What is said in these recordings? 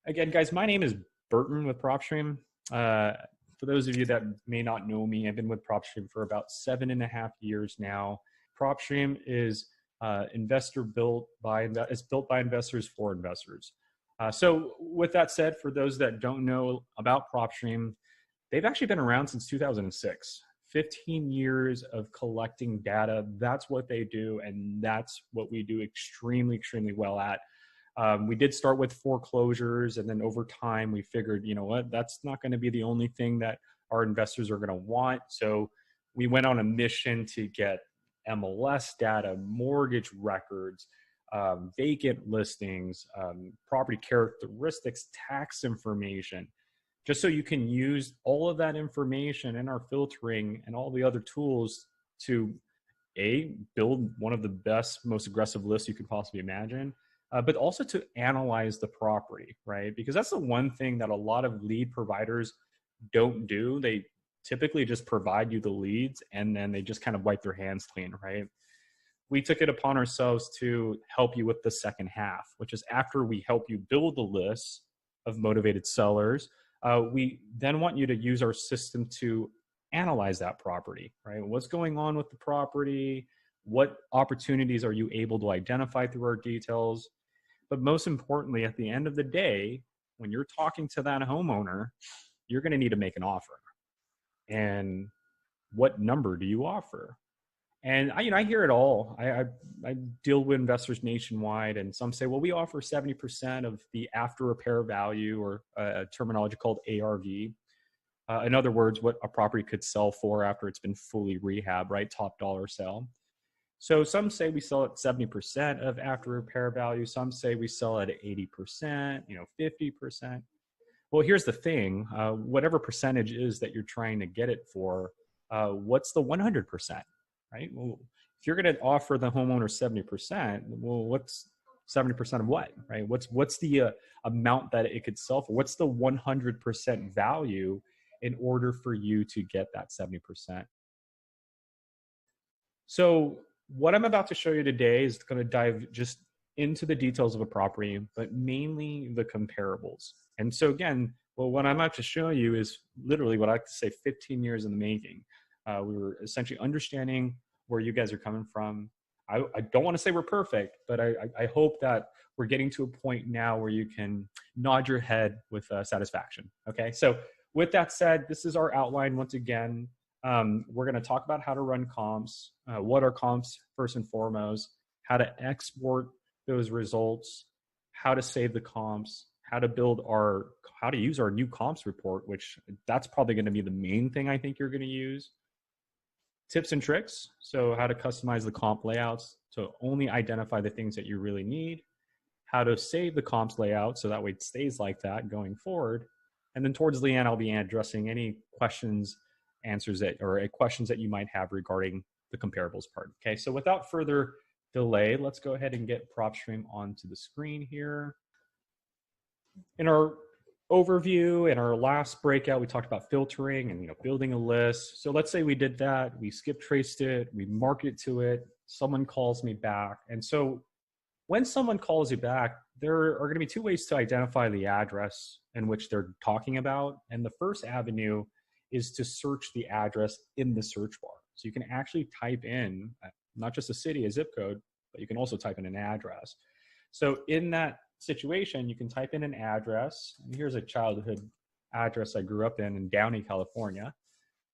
Again, guys, my name is Burton with Propstream. For those of you that may not know me, I've been with Propstream for about 7.5 years now. Propstream is built by investors for investors. So with that said, for those that don't know about Propstream, they've actually been around since 2006. 15 years of collecting data. That's what they do, and that's what we do extremely, extremely well at. We did start with foreclosures, and then over time we figured, you know what, that's not going to be the only thing that our investors are going to want. So we went on a mission to get MLS data, mortgage records, vacant listings, property characteristics, tax information, just so you can use all of that information in our filtering and all the other tools to build one of the best, most aggressive lists you could possibly imagine. But also to analyze the property, right? Because that's the one thing that a lot of lead providers don't do. They typically just provide you the leads and then they just kind of wipe their hands clean, right? We took it upon ourselves to help you with the second half, which is after we help you build the list of motivated sellers, we then want you to use our system to analyze that property, right? What's going on with the property? What opportunities are you able to identify through our details? But most importantly, at the end of the day, when you're talking to that homeowner, you're going to need to make an offer. And what number do you offer? And I hear it all. I deal with investors nationwide, and some say, well, we offer 70% of the after repair value, or a terminology called ARV. In other words, what a property could sell for after it's been fully rehab, right? Top dollar sell. So some say we sell at 70% of after repair value. Some say we sell at 80%, 50%. Well, here's the thing. Whatever percentage is that you're trying to get it for, what's the 100%, right? Well, if you're going to offer the homeowner 70%, well, what's 70% of what, right? What's the amount that it could sell for? What's the 100% value in order for you to get that 70%? So what I'm about to show you today is going to dive just into the details of a property, but mainly the comparables. And so again, well, what I'm about to show you is literally what I like to say 15 years in the making. We were essentially understanding where you guys are coming from. I don't want to say we're perfect, but I hope that we're getting to a point now where you can nod your head with satisfaction. Okay, so with that said, this is our outline once again. We're going to talk about how to run comps, what are comps first and foremost, how to export those results, how to save the comps, how to use our new comps report, which that's probably going to be the main thing I think you're going to use. Tips and tricks, so how to customize the comp layouts to only identify the things that you really need, how to save the comps layout so that way it stays like that going forward. And then towards the end, I'll be addressing any questions that you might have regarding the comparables part. Okay, so without further delay, let's go ahead and get Propstream onto the screen here. In our overview, in our last breakout, we talked about filtering and building a list. So let's say we did that, we skip traced it, we market to it, someone calls me back. And so when someone calls you back, there are going to be two ways to identify the address in which they're talking about. And the first avenue is to search the address in the search bar. So you can actually type in not just a city, a zip code, but you can also type in an address. So in that situation, you can type in an address. And here's a childhood address I grew up in Downey, California.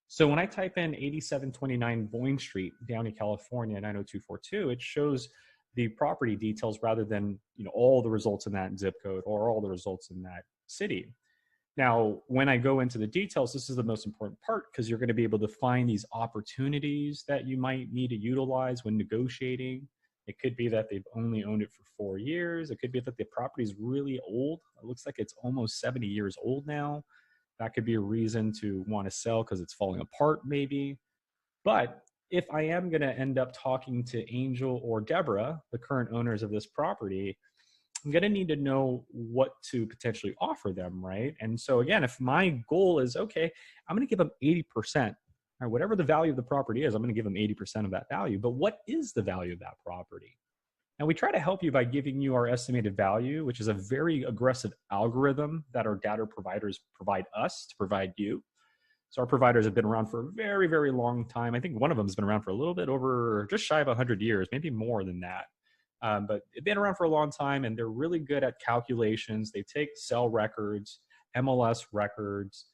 So when I type in 8729 Boyne Street, Downey, California, 90242, it shows the property details rather than all the results in that zip code or all the results in that city. Now, when I go into the details, this is the most important part because you're going to be able to find these opportunities that you might need to utilize when negotiating. It could be that they've only owned it for 4 years. It could be that the property is really old. It looks like it's almost 70 years old now. That could be a reason to want to sell because it's falling apart maybe. But if I am going to end up talking to Angel or Deborah, the current owners of this property, I'm going to need to know what to potentially offer them, right? And so again, if my goal is, okay, I'm going to give them 80%, or whatever the value of the property is, I'm going to give them 80% of that value. But what is the value of that property? And we try to help you by giving you our estimated value, which is a very aggressive algorithm that our data providers provide us to provide you. So our providers have been around for a very, very long time. I think one of them has been around for a little bit over, just shy of 100 years, maybe more than that. But they've been around for a long time, and they're really good at calculations. They take sell records, MLS records,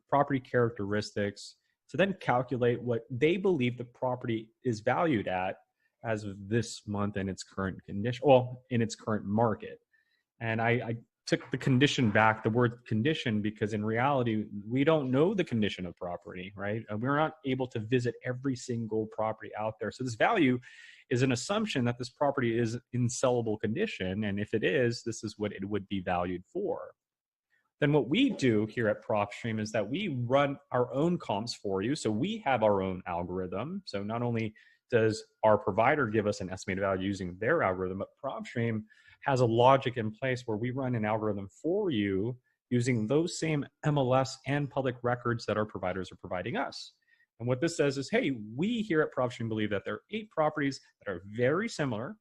property characteristics, to then calculate what they believe the property is valued at as of this month in its current condition, well, in its current market. And I took the condition back, the word condition, because in reality, we don't know the condition of property, right? We're not able to visit every single property out there. So this value is an assumption that this property is in sellable condition. And if it is, this is what it would be valued for. Then what we do here at Propstream is that we run our own comps for you. So we have our own algorithm. So not only does our provider give us an estimated value using their algorithm, but Propstream has a logic in place where we run an algorithm for you using those same MLS and public records that our providers are providing us. And what this says is, hey, we here at Propstream believe that there are 8 properties that are very similar,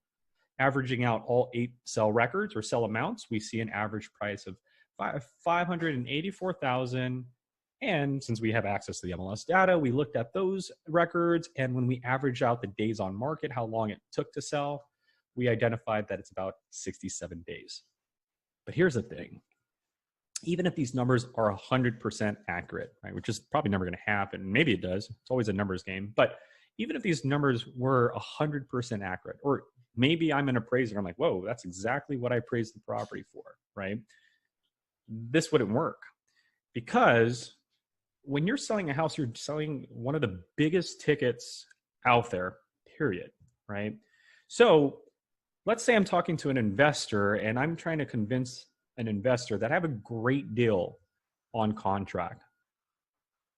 averaging out all 8 sell records or sell amounts. We see an average price of $584,000. And since we have access to the MLS data, we looked at those records. And when we average out the days on market, how long it took to sell, we identified that it's about 67 days. But here's the thing. Even if these numbers are 100% accurate, right, which is probably never going to happen, maybe it does, it's always a numbers game, but even if these numbers were 100% accurate, or maybe I'm an appraiser, I'm like, whoa, that's exactly what I appraised the property for, right? This wouldn't work, because when you're selling a house, you're selling one of the biggest tickets out there, period, right? So let's say I'm talking to an investor and I'm trying to convince an investor that I have a great deal on contract.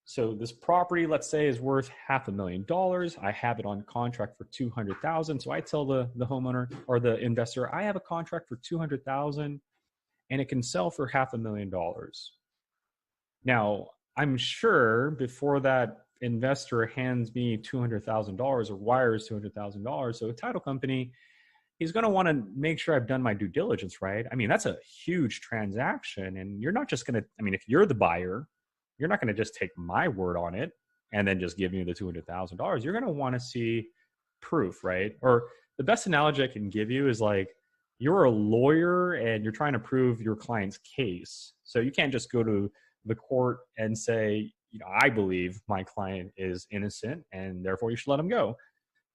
So this property, let's say, is worth $500,000. I have it on contract for $200,000. So I tell the homeowner or the investor, I have a contract for $200,000 and it can sell for $500,000. Now, I'm sure before that investor hands me $200,000 or wires $200,000, so a title company, he's going to want to make sure I've done my due diligence, right? I mean, that's a huge transaction. And you're not just going to, I mean, if you're the buyer, you're not going to just take my word on it and then just give me the $200,000. You're going to want to see proof, right? Or the best analogy I can give you is like, you're a lawyer and you're trying to prove your client's case. So you can't just go to the court and say, you know, I believe my client is innocent and therefore you should let him go.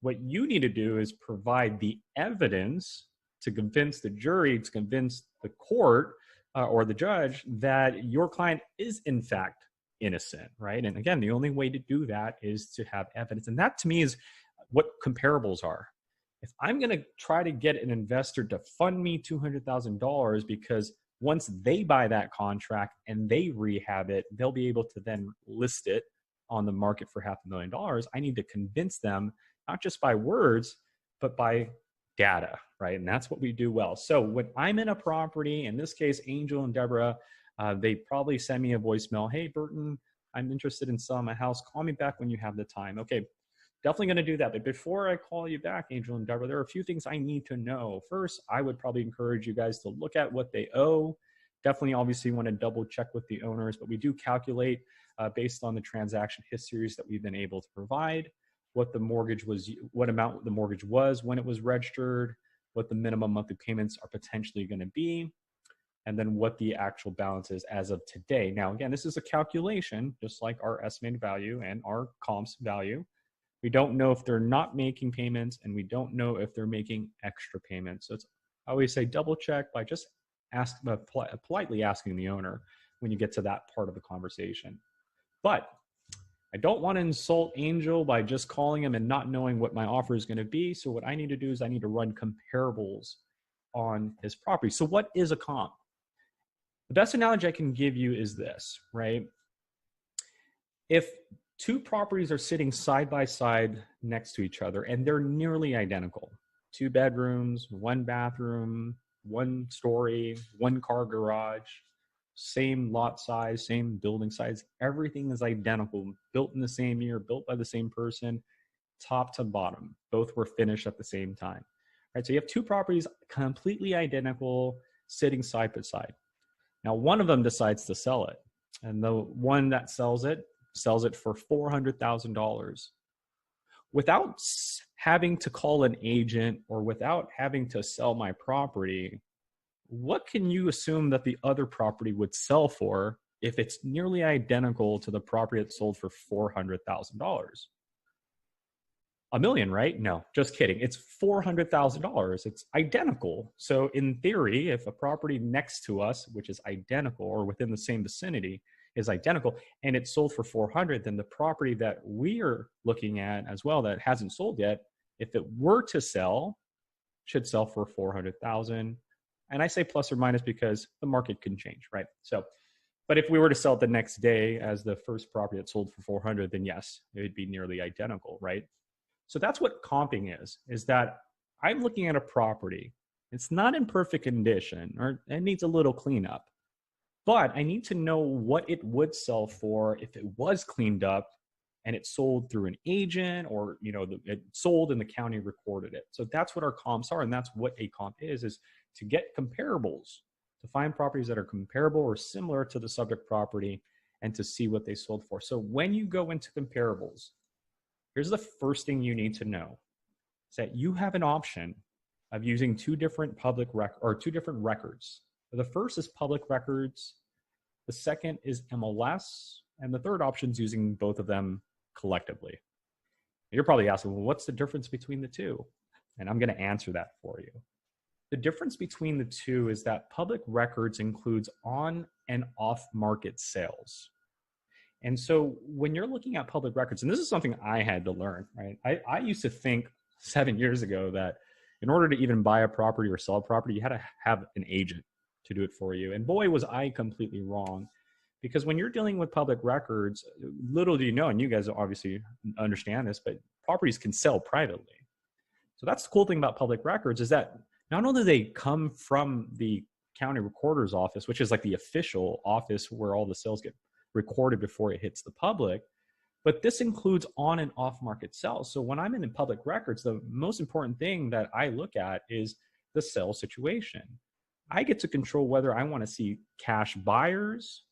What you need to do is provide the evidence to convince the jury, to convince the court or the judge that your client is in fact innocent, right? And again, the only way to do that is to have evidence. And that to me is what comparables are. If I'm going to try to get an investor to fund me $200,000 because once they buy that contract and they rehab it, they'll be able to then list it on the market for $500,000. I need to convince them, not just by words, but by data, right? And that's what we do well. So when I'm in a property, in this case, Angel and Deborah, they probably send me a voicemail. Hey, Burton, I'm interested in selling my house. Call me back when you have the time. Okay, definitely going to do that. But before I call you back, Angel and Deborah, there are a few things I need to know. First, I would probably encourage you guys to look at what they owe. Definitely, obviously, want to double check with the owners, but we do calculate based on the transaction histories that we've been able to provide, what the mortgage was, what amount the mortgage was when it was registered, what the minimum monthly payments are potentially going to be, and then what the actual balance is as of today. Now, again, this is a calculation, just like our estimated value and our comps value. We don't know if they're not making payments, and we don't know if they're making extra payments. So it's, I always say double check by just politely asking the owner when you get to that part of the conversation. But I don't want to insult Angel by just calling him and not knowing what my offer is going to be. So what I need to do is I need to run comparables on his property. So what is a comp? The best analogy I can give you is this, right? If two properties are sitting side by side next to each other and they're nearly identical, 2 bedrooms, 1 bathroom, 1 story, 1 car garage, same lot size, same building size, everything is identical, built in the same year, built by the same person, top to bottom. Both were finished at the same time. right? So you have two properties completely identical sitting side by side. Now, one of them decides to sell it, and the one that sells it for $400,000 without having to call an agent or without having to sell my property. What can you assume that the other property would sell for if it's nearly identical to the property that sold for $400,000? A million, right? No, just kidding. It's $400,000. It's identical. So in theory, if a property next to us, which is identical or within the same vicinity, is identical and it's sold for 400, then the property that we are looking at as well that hasn't sold yet, if it were to sell, should sell for 400,000. And I say plus or minus because the market can change, right? So, but if we were to sell it the next day as the first property that sold for 400, then yes, it would be nearly identical, right? So that's what comping is that I'm looking at a property. It's not in perfect condition or it needs a little cleanup, but I need to know what it would sell for if it was cleaned up and it sold through an agent or, it sold and the county recorded it. So that's what our comps are. And that's what a comp is to get comparables, to find properties that are comparable or similar to the subject property and to see what they sold for. So when you go into comparables, here's the first thing you need to know is that you have an option of using two different records. The first is public records. The second is MLS. And the third option is using both of them collectively. You're probably asking, well, what's the difference between the two? And I'm going to answer that for you. The difference between the two is that public records includes on and off market sales. And so when you're looking at public records, and this is something I had to learn, right? I used to think 7 years ago that in order to even buy a property or sell a property, you had to have an agent to do it for you. And boy, was I completely wrong. Because when you're dealing with public records, little do you know, and you guys obviously understand this, but properties can sell privately. So that's the cool thing about public records is that not only do they come from the county recorder's office, which is like the official office where all the sales get recorded before it hits the public, but this includes on and off market sales. So when I'm in public records, the most important thing that I look at is the sales situation. I get to control whether I want to see cash buyers,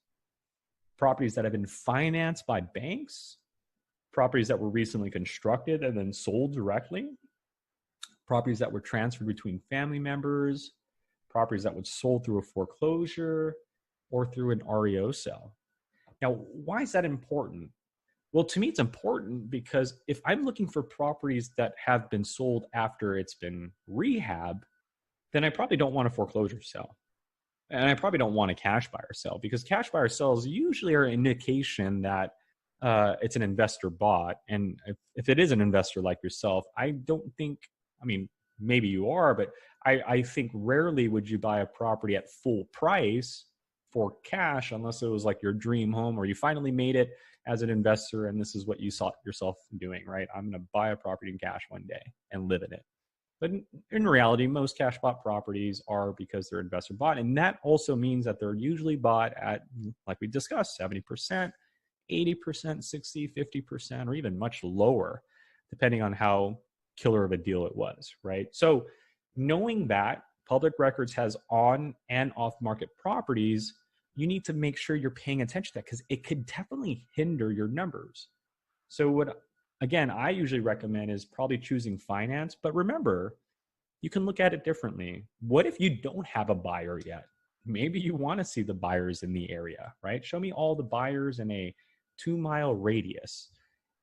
properties that have been financed by banks, properties that were recently constructed and then sold directly, properties that were transferred between family members, properties that were sold through a foreclosure or through an REO sale. Now, why is that important? Well, to me, it's important because if I'm looking for properties that have been sold after it's been rehab, then I probably don't want a foreclosure sale. And I probably don't want a cash buyer sale because cash buyer sales usually are an indication that it's an investor bought. And if it is an investor like yourself, I don't think, maybe you are, but I think rarely would you buy a property at full price for cash unless it was like your dream home or you finally made it as an investor and this is what you saw yourself doing, right? I'm going to buy a property in cash one day and live in it. But in reality, most cash bought properties are because they're investor bought. And that also means that they're usually bought at, like we discussed, 70%, 80%, 60, 50%, or even much lower, depending on how killer of a deal it was, right? So knowing that public records has on and off market properties, you need to make sure you're paying attention to that because it could definitely hinder your numbers. So what, again, I usually recommend is probably choosing finance, but remember, you can look at it differently. What if you don't have a buyer yet? Maybe you want to see the buyers in the area, right? Show me all the buyers in a 2-mile radius,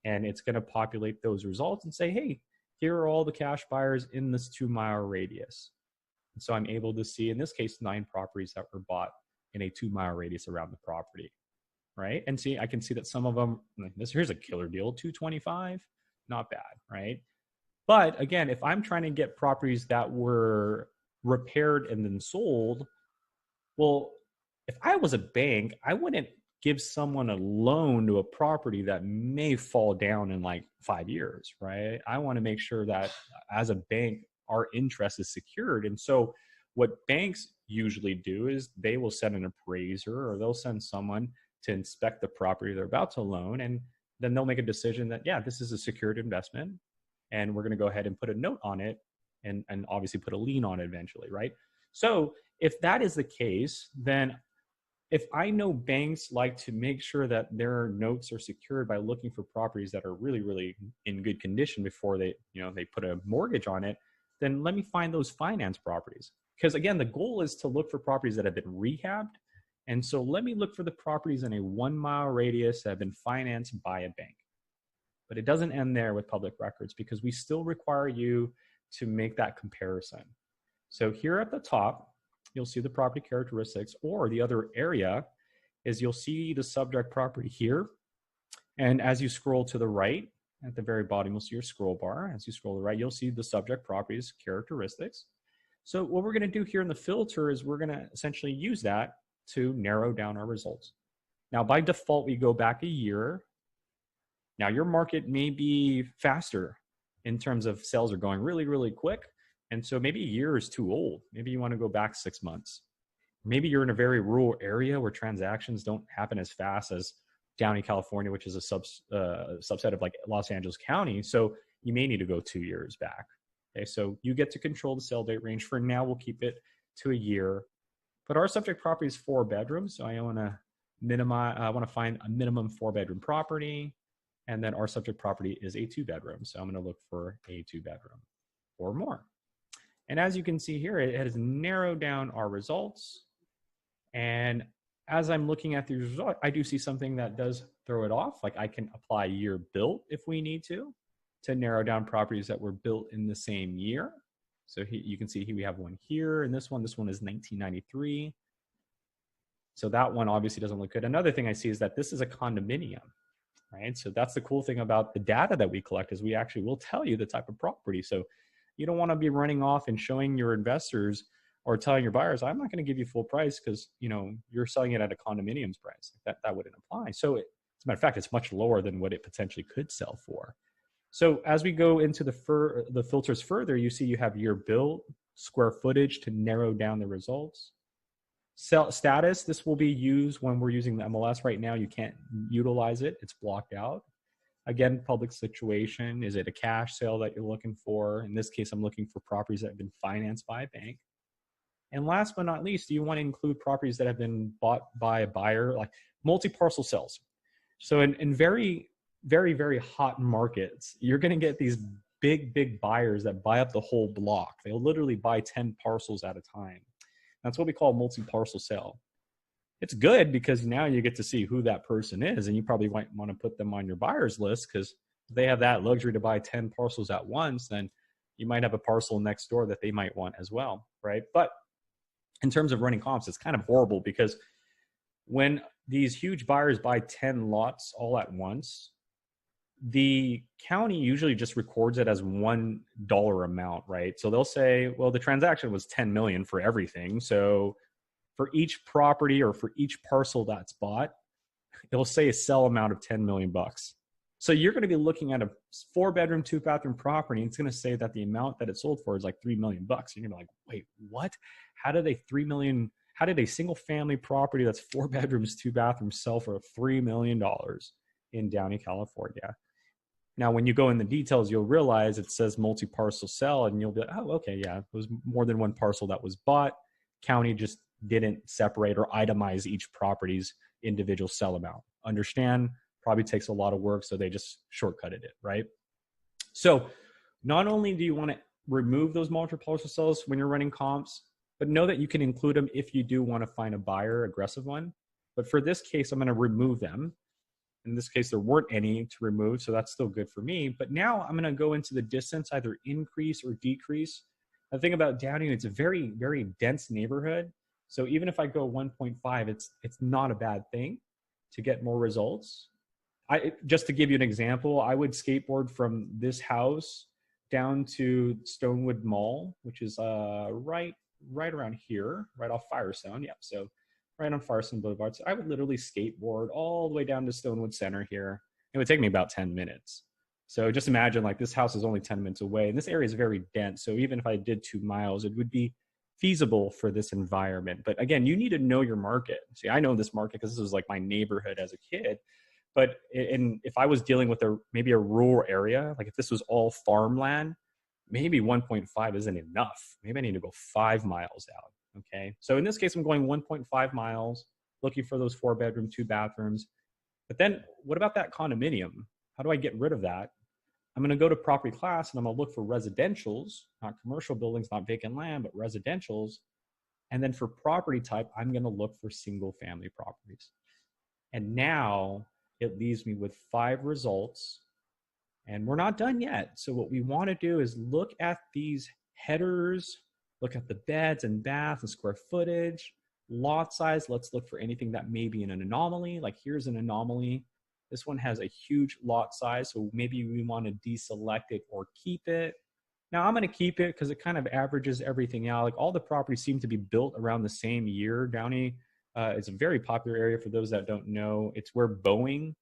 and it's going to populate those results and say, hey, here are all the cash buyers in this 2-mile radius. And so I'm able to see, in this case, 9 properties that were bought in a 2-mile radius around the property, right? And see, I can see that some of them, here's a killer deal, 225, not bad, right? But again, if I'm trying to get properties that were repaired and then sold, well, if I was a bank, I wouldn't give someone a loan to a property that may fall down in like 5 years, right? I want to make sure that as a bank, our interest is secured. And so what banks usually do is they will send an appraiser or they'll send someone to inspect the property they're about to loan. And then they'll make a decision that, yeah, this is a secured investment. And we're going to go ahead and put a note on it and obviously put a lien on it eventually, right? So if that is the case, then if I know banks like to make sure that their notes are secured by looking for properties that are really, really in good condition before they, they put a mortgage on it, then let me find those finance properties. Because again, the goal is to look for properties that have been rehabbed. And so let me look for the properties in a 1 mile radius that have been financed by a bank. But it doesn't end there with public records, because we still require you to make that comparison. So here at the top, you'll see the property characteristics, or the other area is you'll see the subject property here. And as you scroll to the right, at the very bottom, you'll see your scroll bar. As you scroll to the right, you'll see the subject properties characteristics. So what we're going to do here in the filter is we're going to essentially use that to narrow down our results. Now, by default, we go back a year. Now, your market may be faster in terms of sales are going really, really quick. And so maybe a year is too old. Maybe you want to go back 6 months. Maybe you're in a very rural area where transactions don't happen as fast as Downey, California, which is a subset of like Los Angeles County. So you may need to go 2 years back. Okay, so you get to control the sale date range. For now, we'll keep it to a year. But our subject property is 4 bedrooms. So I want to minimize. I want to find a minimum 4-bedroom property, and then our subject property is a 2-bedroom. So I'm going to look for a 2-bedroom or more. And as you can see here, it has narrowed down our results. And as I'm looking at the result, I do see something that does throw it off. Like I can apply year built if we need to narrow down properties that were built in the same year. So you can see here we have one here, and this one is 1993. So that one obviously doesn't look good. Another thing I see is that this is a condominium, right? So that's the cool thing about the data that we collect, is we actually will tell you the type of property. So you don't want to be running off and showing your investors or telling your buyers, I'm not going to give you full price because you're selling it at a condominium's price. That wouldn't apply. So as a matter of fact, it's much lower than what it potentially could sell for. So as we go into the filters further, you see you have year built, square footage to narrow down the results. Sell status, this will be used when we're using the MLS. Right now, you can't utilize it. It's blocked out. Again, public situation. Is it a cash sale that you're looking for? In this case, I'm looking for properties that have been financed by a bank. And last but not least, do you want to include properties that have been bought by a buyer, like multi-parcel sales? So in very, very, very hot markets, you're going to get these big buyers that buy up the whole block. They'll literally buy 10 parcels at a time. That's what we call a multi-parcel sale. It's good because now you get to see who that person is, and you probably might want to put them on your buyer's list, because if they have that luxury to buy 10 parcels at once, then you might have a parcel next door that they might want as well, right? But in terms of running comps, it's kind of horrible, because when these huge buyers buy 10 lots all at once, the county usually just records it as $1 amount, right? So they'll say, well, the transaction was 10 million for everything. So for each property or for each parcel that's bought, it'll say a sell amount of 10 million bucks. So you're going to be looking at a 4-bedroom, 2-bathroom property, and it's going to say that the amount that it sold for is like 3 million bucks. And you're going to be like, wait, what? How did a single family property that's 4 bedrooms, 2 bathrooms sell for $3 million in Downey, California? Now, when you go in the details, you'll realize it says multi-parcel sell, and you'll be like, oh, okay, yeah, it was more than one parcel that was bought. County just didn't separate or itemize each property's individual sell amount. Understand, probably takes a lot of work, so they just shortcutted it, right? So not only do you want to remove those multi-parcel sells when you're running comps, but know that you can include them if you do want to find a buyer, aggressive one. But for this case, I'm going to remove them. In this case, there weren't any to remove, so that's still good for me. But now I'm going to go into the distance, either increase or decrease. The thing about Downey, it's a very, very dense neighborhood. So even if I go 1.5, it's not a bad thing to get more results. Just to give you an example, I would skateboard from this house down to Stonewood Mall, which is right around here, right off Firestone. Yeah, so right on Firestone Boulevard. So I would literally skateboard all the way down to Stonewood Center here. It would take me about 10 minutes. So just imagine, like, this house is only 10 minutes away, and this area is very dense. So even if I did 2 miles, it would be feasible for this environment. But again, you need to know your market. See, I know this market because this was like my neighborhood as a kid. But if I was dealing with maybe a rural area, like if this was all farmland, maybe 1.5 isn't enough. Maybe I need to go 5 miles out. Okay. So in this case, I'm going 1.5 miles, looking for those 4-bedroom, 2 bathrooms. But then what about that condominium? How do I get rid of that? I'm going to go to property class and I'm going to look for residentials, not commercial buildings, not vacant land, but residentials. And then for property type, I'm going to look for single family properties. And now it leaves me with 5 results, and we're not done yet. So what we want to do is look at these headers, look at the beds and baths and square footage, lot size. Let's look for anything that may be an anomaly. Like here's an anomaly. This one has a huge lot size, so maybe we want to deselect it or keep it. Now I'm going to keep it because it kind of averages everything out. Like all the properties seem to be built around the same year. Downey is a very popular area for those that don't know. It's where Boeing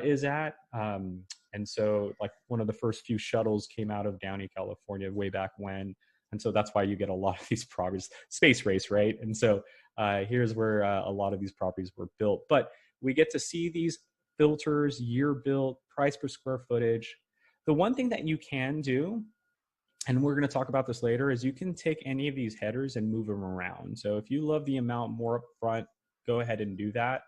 is at. And so like one of the first few shuttles came out of Downey, California way back when. And so that's why you get a lot of these properties, space race, right? And so here's where a lot of these properties were built. But we get to see these filters, year built, price per square footage. The one thing that you can do, and we're going to talk about this later, is you can take any of these headers and move them around. So if you love the amount more up front, go ahead and do that.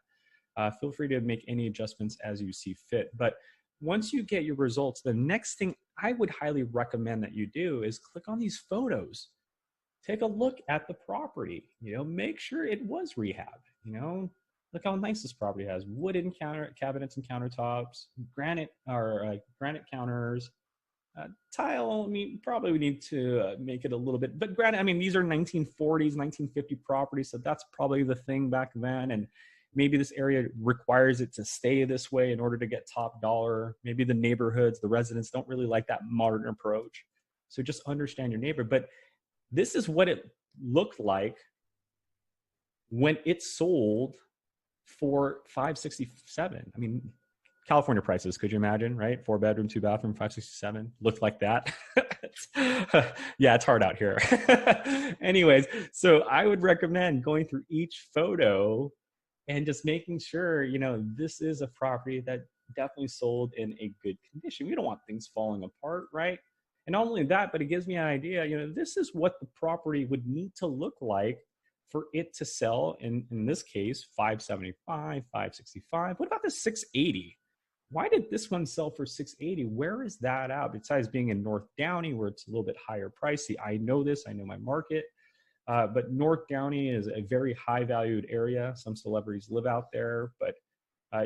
Feel free to make any adjustments as you see fit. But once you get your results, the next thing I would highly recommend that you do is click on these photos. Take a look at the property, make sure it was rehab, look how nice this property has. Wooden cabinets and countertops, granite counters, tile. Probably we need to make it a little bit, but granted, these are 1940s, 1950 properties. So that's probably the thing back then. And maybe this area requires it to stay this way in order to get top dollar. Maybe the neighborhoods, the residents don't really like that modern approach. So just understand your neighbor. But this is what it looked like when it sold for $567. California prices, could you imagine, right? 4-bedroom, 2-bathroom, $567 looked like that. Yeah, it's hard out here. Anyways, so I would recommend going through each photo and just making sure, this is a property that definitely sold in a good condition. We don't want things falling apart, right? And not only that, but it gives me an idea, this is what the property would need to look like for it to sell, in this case, $575, $565. What about the $680? Why did this one sell for $680? Where is that out? Besides being in North Downey, where it's a little bit higher pricey. I know this, I know my market. But North Downey is a very high valued area. Some celebrities live out there, but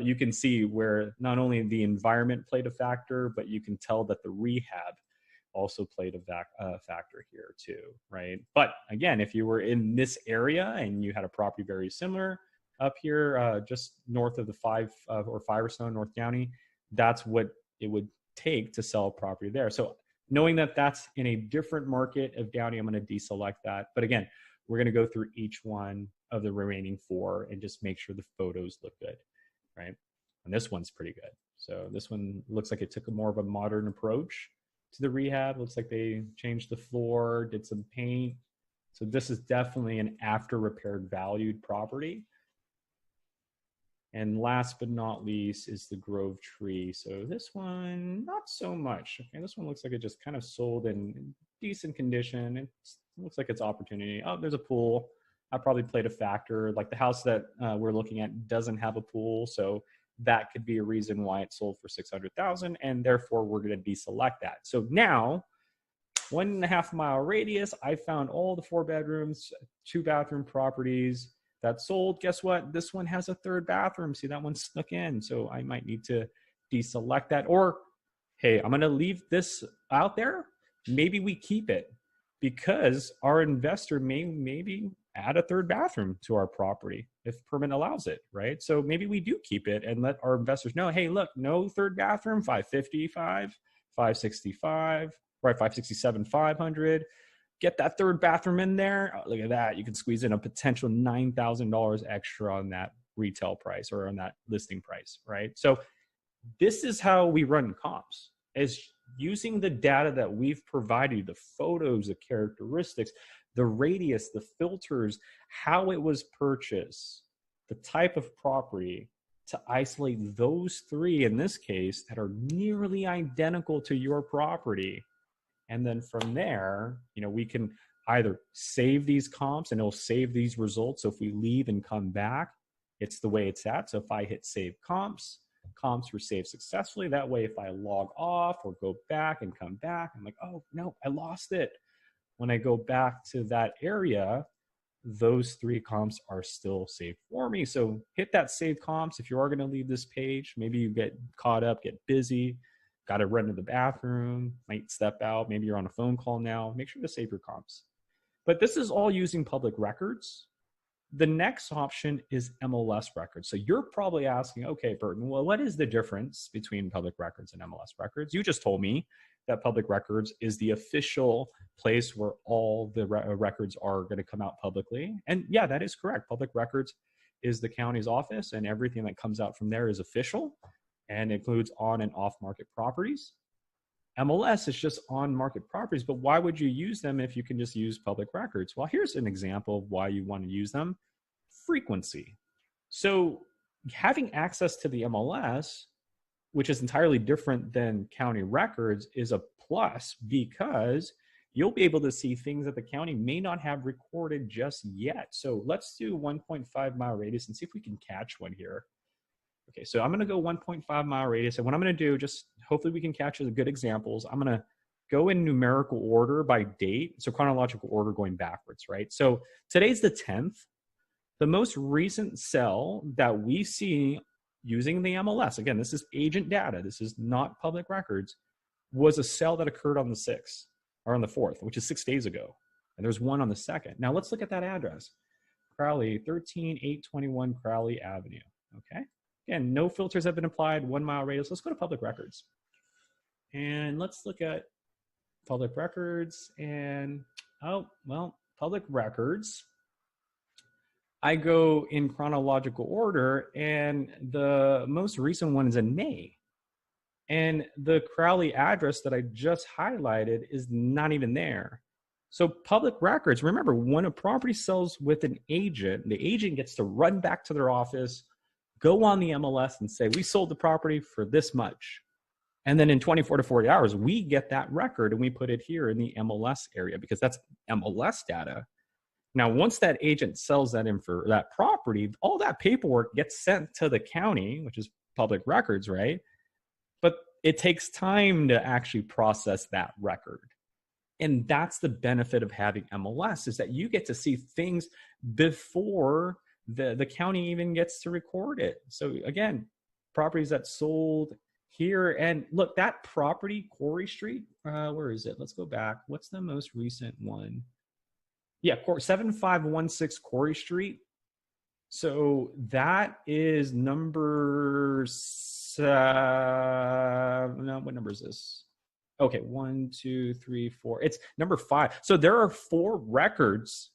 you can see where not only the environment played a factor, but you can tell that the rehab also played a factor here too, right? But again, if you were in this area and you had a property very similar up here, just north of the 5 or so North Downey, that's what it would take to sell a property there. So knowing that that's in a different market of Downey, I'm going to deselect that. But again, we're going to go through each one of the remaining 4 and just make sure the photos look good, right? And this one's pretty good. So this one looks like it took a more of a modern approach to the rehab. Looks like they changed the floor, did some paint. So this is definitely an after repaired valued property. And last but not least is the Grove Tree. So this one, not so much. Okay, this one looks like it just kind of sold in decent condition. It looks like it's opportunity. Oh, there's a pool. That probably played a factor. Like the house that we're looking at doesn't have a pool, so that could be a reason why it sold for $600,000, and therefore we're going to deselect that. So now, 1.5 mile radius, I found all the 4 bedrooms, 2-bathroom properties that sold. Guess what? This one has a 3rd bathroom. See, that one snuck in. So I might need to deselect that. Or, hey, I'm going to leave this out there. Maybe we keep it because our investor may maybe add a 3rd bathroom to our property if permit allows it, right? So maybe we do keep it and let our investors know, hey, look, no 3rd bathroom, $555, $565, right? $567, $500. Get that 3rd bathroom in there. Oh, look at that. You can squeeze in a potential $9,000 extra on that retail price or on that listing price, right? So this is how we run comps, is using the data that we've provided, the photos, the characteristics, the radius, the filters, how it was purchased, the type of property, to isolate those 3 in this case that are nearly identical to your property And then from there, we can either save these comps and it'll save these results. So if we leave and come back, it's the way it's at. So if I hit save comps were saved successfully. That way, if I log off or go back and come back, I'm like, oh no, I lost it. When I go back to that area, those 3 comps are still saved for me. So hit that save comps. If you are going to leave this page, maybe you get caught up, get busy, got to run to the bathroom, might step out, maybe you're on a phone call now, make sure to save your comps. But this is all using public records. The next option is MLS records. So you're probably asking, okay, Burton, well, what is the difference between public records and MLS records? You just told me that public records is the official place where all the records are going to come out publicly. And yeah, that is correct. Public records is the county's office, and everything that comes out from there is official and includes on and off market properties. MLS is just on market properties, but why would you use them if you can just use public records? Well, here's an example of why you want to use them. Frequency. So having access to the MLS, which is entirely different than county records, is a plus because you'll be able to see things that the county may not have recorded just yet. So let's do 1.5 mile radius and see if we can catch one here. Okay, so I'm going to go 1.5 mile radius. And what I'm going to do, just hopefully we can catch the good examples. I'm going to go in numerical order by date. So chronological order going backwards, right? So today's the 10th. The most recent sell that we see using the MLS, again, this is agent data, this is not public records, was a sell that occurred on the 6th or on the 4th, which is 6 days ago. And there's one on the 2nd. Now let's look at that address. Crowley, 13821 Crowley Avenue, okay? Again, no filters have been applied, 1 mile radius. Let's go to public records. And let's look at public records and, oh, well, public records. I go in chronological order, and the most recent one is in May. And the Crowley address that I just highlighted is not even there. So public records, remember, when a property sells with an agent, the agent gets to run back to their office, go on the MLS and say, we sold the property for this much. And then in 24 to 40 hours, we get that record and we put it here in the MLS area because that's MLS data. Now, once that agent sells that for that property, all that paperwork gets sent to the county, which is public records, right? But it takes time to actually process that record. And that's the benefit of having MLS, is that you get to see things before the county even gets to record it. So again, properties that sold here, and look, that property, Quarry Street, where is it? Let's go back. What's the most recent one? Yeah, 7516 Quarry Street. So that is number, no, what number is this? Okay, 1, 2, 3, 4. It's number 5. So there are 4 records,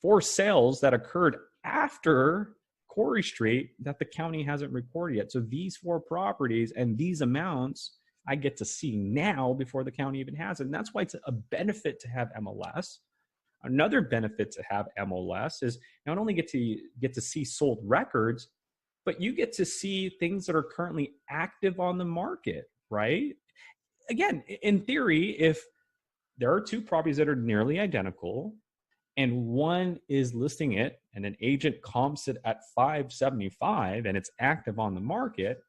4 sales that occurred after Quarry Street that the county hasn't recorded yet. So these 4 properties and these amounts I get to see now before the county even has it. And that's why it's a benefit to have MLS. Another benefit to have MLS is not only get to see sold records, but you get to see things that are currently active on the market, right? Again, in theory, if there are 2 properties that are nearly identical and one is listing it and an agent comps it at 575 and it's active on the market,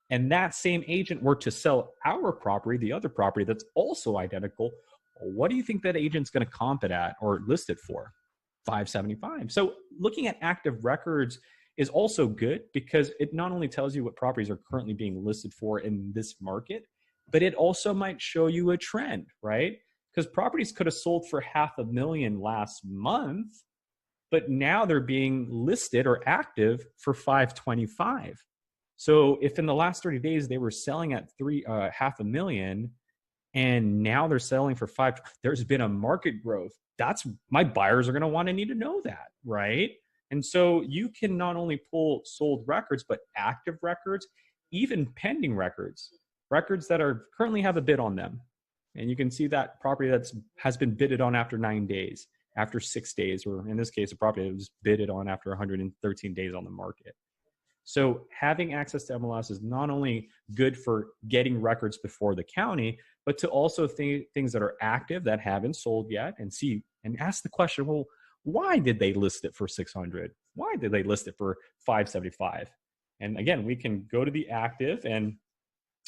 and that same agent were to sell our property, the other property that's also identical, what do you think that agent's going to comp it at or list it for? 575. So looking at active records is also good because it not only tells you what properties are currently being listed for in this market, but it also might show you a trend, right? Because properties could have sold for $500,000 last month, but now they're being listed or active for 525. So if in the last 30 days they were selling at $500,000 and now they're selling for 5, there's been a market growth. That's, my buyers are going to want to need to know that, right? And so you can not only pull sold records, but active records, even pending records that are currently have a bid on them. And you can see that property has been bidded on after 9 days, after 6 days, or in this case, a property that was bidded on after 113 days on the market. So having access to MLS is not only good for getting records before the county, but to also things that are active that haven't sold yet, and see and ask the question, well, why did they list it for 600? Why did they list it for 575? And again, we can go to the active and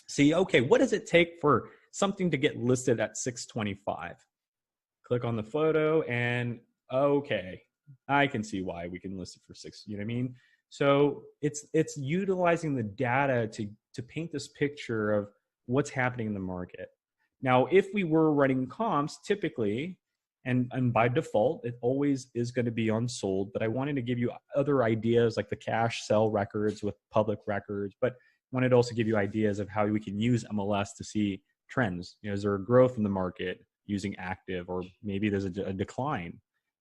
see, okay, what does it take for something to get listed at 625? Click on the photo and okay, I can see why we can list it for six. You know what I mean? So it's utilizing the data to paint this picture of what's happening in the market. Now, if we were running comps, typically, and by default, it always is going to be unsold. But I wanted to give you other ideas like the cash sell records with public records, but wanted to also give you ideas of how we can use MLS to see trends. You know, is there a growth in the market using active, or maybe there's a decline?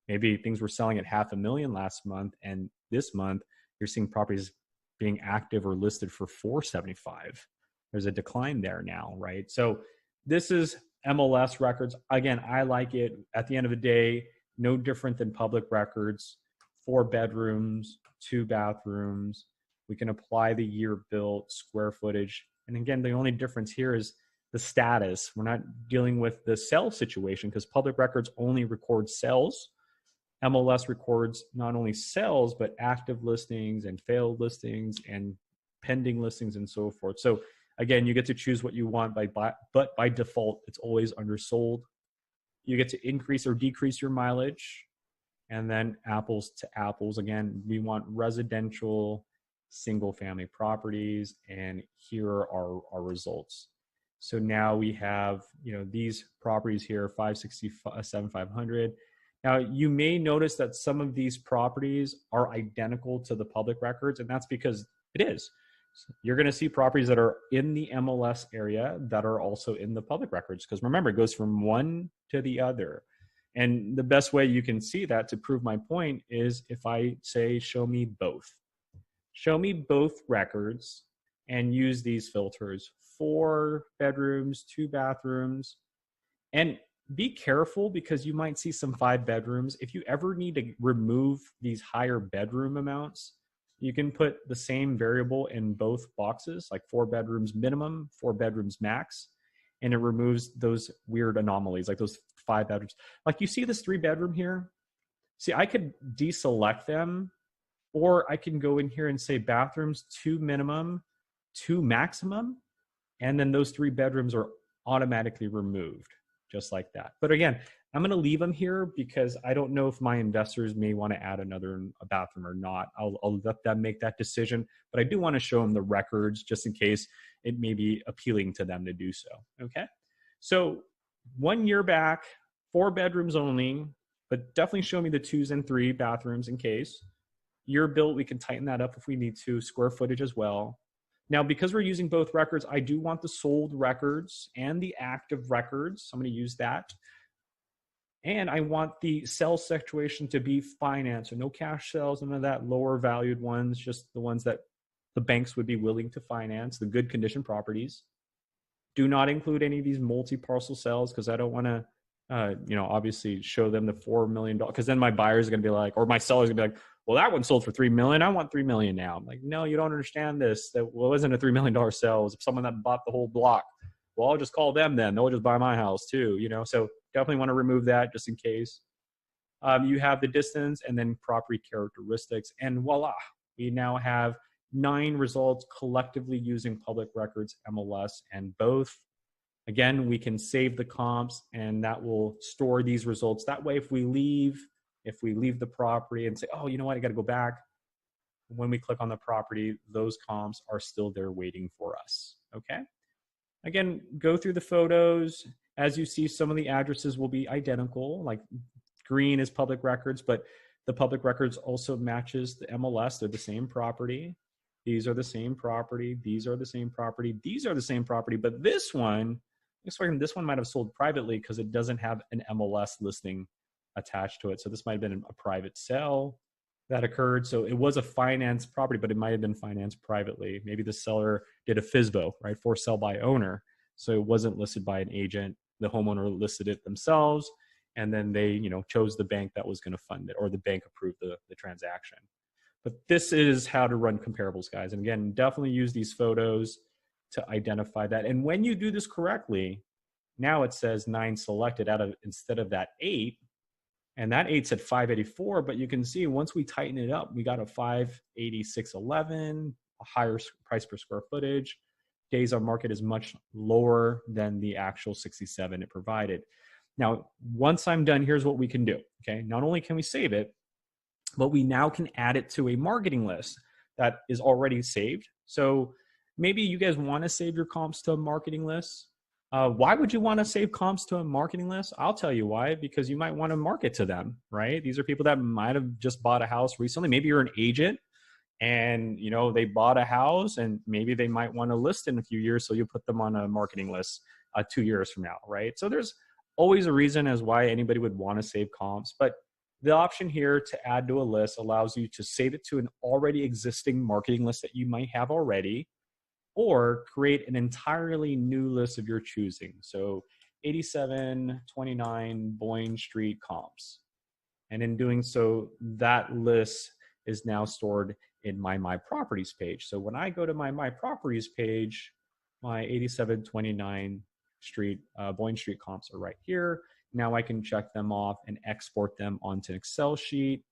Maybe things were selling at 500,000 last month, and this month you're seeing properties being active or listed for 475. There's a decline there now, right? So this is MLS records. Again, I like it. At the end of the day, no different than public records. 4 bedrooms, 2 bathrooms. We can apply the year built, square footage. And again, the only difference here is the status. We're not dealing with the sell situation because public records only record sales. MLS records not only sales, but active listings and failed listings and pending listings and so forth. So again, you get to choose what you want, but by default, it's always undersold. You get to increase or decrease your mileage. And then apples to apples. Again, we want residential single family properties, and here are our results. So now we have, these properties here, 567, 500. Now you may notice that some of these properties are identical to the public records, and that's because it is. You're going to see properties that are in the MLS area that are also in the public records, because remember, it goes from one to the other. And the best way you can see that to prove my point is if I say, show me both. Show me both records and use these filters. 4 bedrooms, 2 bathrooms. And be careful because you might see some 5 bedrooms. If you ever need to remove these higher bedroom amounts, you can put the same variable in both boxes, like 4 bedrooms minimum, 4 bedrooms max, and it removes those weird anomalies, like those 5 bedrooms. Like you see this 3 bedroom here? See, I could deselect them, or I can go in here and say bathrooms 2 minimum, 2 maximum, and then those 3 bedrooms are automatically removed, just like that. But again, I'm going to leave them here because I don't know if my investors may want to add a bathroom or not. I'll let them make that decision, but I do want to show them the records just in case it may be appealing to them to do so. Okay. So 1 year back, 4 bedrooms only, but definitely show me the 2s and 3 bathrooms in case. Year built, we can tighten that up if we need to. Square footage as well. Now, because we're using both records, I do want the sold records and the active records. I'm going to use that. And I want the sell situation to be financed. So no cash sales, none of that, lower valued ones, just the ones that the banks would be willing to finance, the good condition properties. Do not include any of these multi-parcel sales because I don't want to, obviously show them the $4 million, because then my buyers are going to be like, or my sellers are going to be like, well, that one sold for $3 million. I want $3 million now. I'm like, no, you don't understand this. That wasn't a $3 million sale. It was someone that bought the whole block. Well, I'll just call them then. They'll just buy my house too, So definitely want to remove that just in case. You have the distance and then property characteristics, and voila, we now have 9 results collectively using public records, MLS, and both. Again, we can save the comps, and that will store these results. That way, if we leave the property and say, oh, you know what, I got to go back. When we click on the property, those comps are still there waiting for us. Okay. Again, go through the photos. As you see, some of the addresses will be identical, like green is public records, but the public records also matches the MLS. They're the same property. These are the same property. These are the same property. These are the same property. But this one, looks like this one might have sold privately because it doesn't have an MLS listing attached to it. So this might have been a private sale that occurred. So it was a financed property, but it might have been financed privately. Maybe the seller did a FSBO, right, for sell by owner. So it wasn't listed by an agent. The homeowner listed it themselves, and then they, chose the bank that was going to fund it, or the bank approved the transaction. But this is how to run comparables, guys. And again, definitely use these photos to identify that. And when you do this correctly, now it says 9 selected out of instead of that 8. And that 8's at 584, but you can see once we tighten it up, we got a 586.11, a higher price per square footage. Days on market is much lower than the actual 67 it provided. Now, once I'm done, here's what we can do. Okay, not only can we save it, but we now can add it to a marketing list that is already saved. So maybe you guys want to save your comps to a marketing list. Why would you want to save comps to a marketing list? I'll tell you why, because you might want to market to them, right? These are people that might have just bought a house recently. Maybe you're an agent and they bought a house and maybe they might want to list in a few years. So you put them on a marketing list 2 years from now, right? So there's always a reason as why anybody would want to save comps, but the option here to add to a list allows you to save it to an already existing marketing list that you might have already, or create an entirely new list of your choosing. So 8729 Boyne Street comps. And in doing so, that list is now stored in my properties page. So when I go to my properties page, my 8729 Boyne Street comps are right here. Now I can check them off and export them onto an Excel sheet.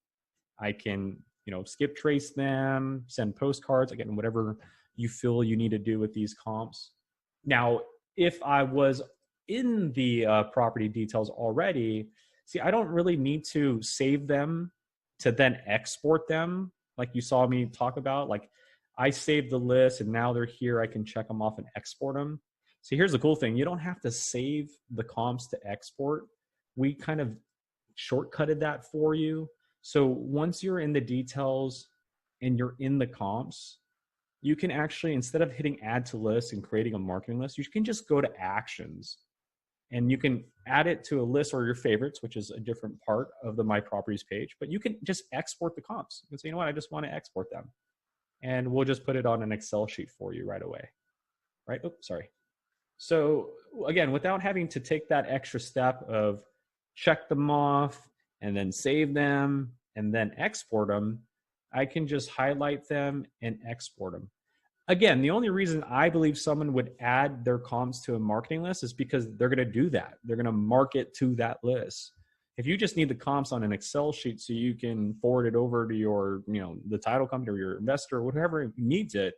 I can, skip trace them, send postcards, again, whatever you feel you need to do with these comps. Now, if I was in the property details already, see, I don't really need to save them to then export them like you saw me talk about. Like I saved the list and now they're here. I can check them off and export them. See, here's the cool thing. You don't have to save the comps to export. We kind of shortcutted that for you. So once you're in the details and you're in the comps, you can actually, instead of hitting add to list and creating a marketing list, you can just go to actions and you can add it to a list or your favorites, which is a different part of the My Properties page, but you can just export the comps. You can say, I just want to export them. And we'll just put it on an Excel sheet for you right away, right? Oops, sorry. So again, without having to take that extra step of check them off and then save them and then export them, I can just highlight them and export them. Again, the only reason I believe someone would add their comps to a marketing list is because they're going to do that. They're going to market to that list. If you just need the comps on an Excel sheet so you can forward it over to your, the title company or your investor or whatever needs it,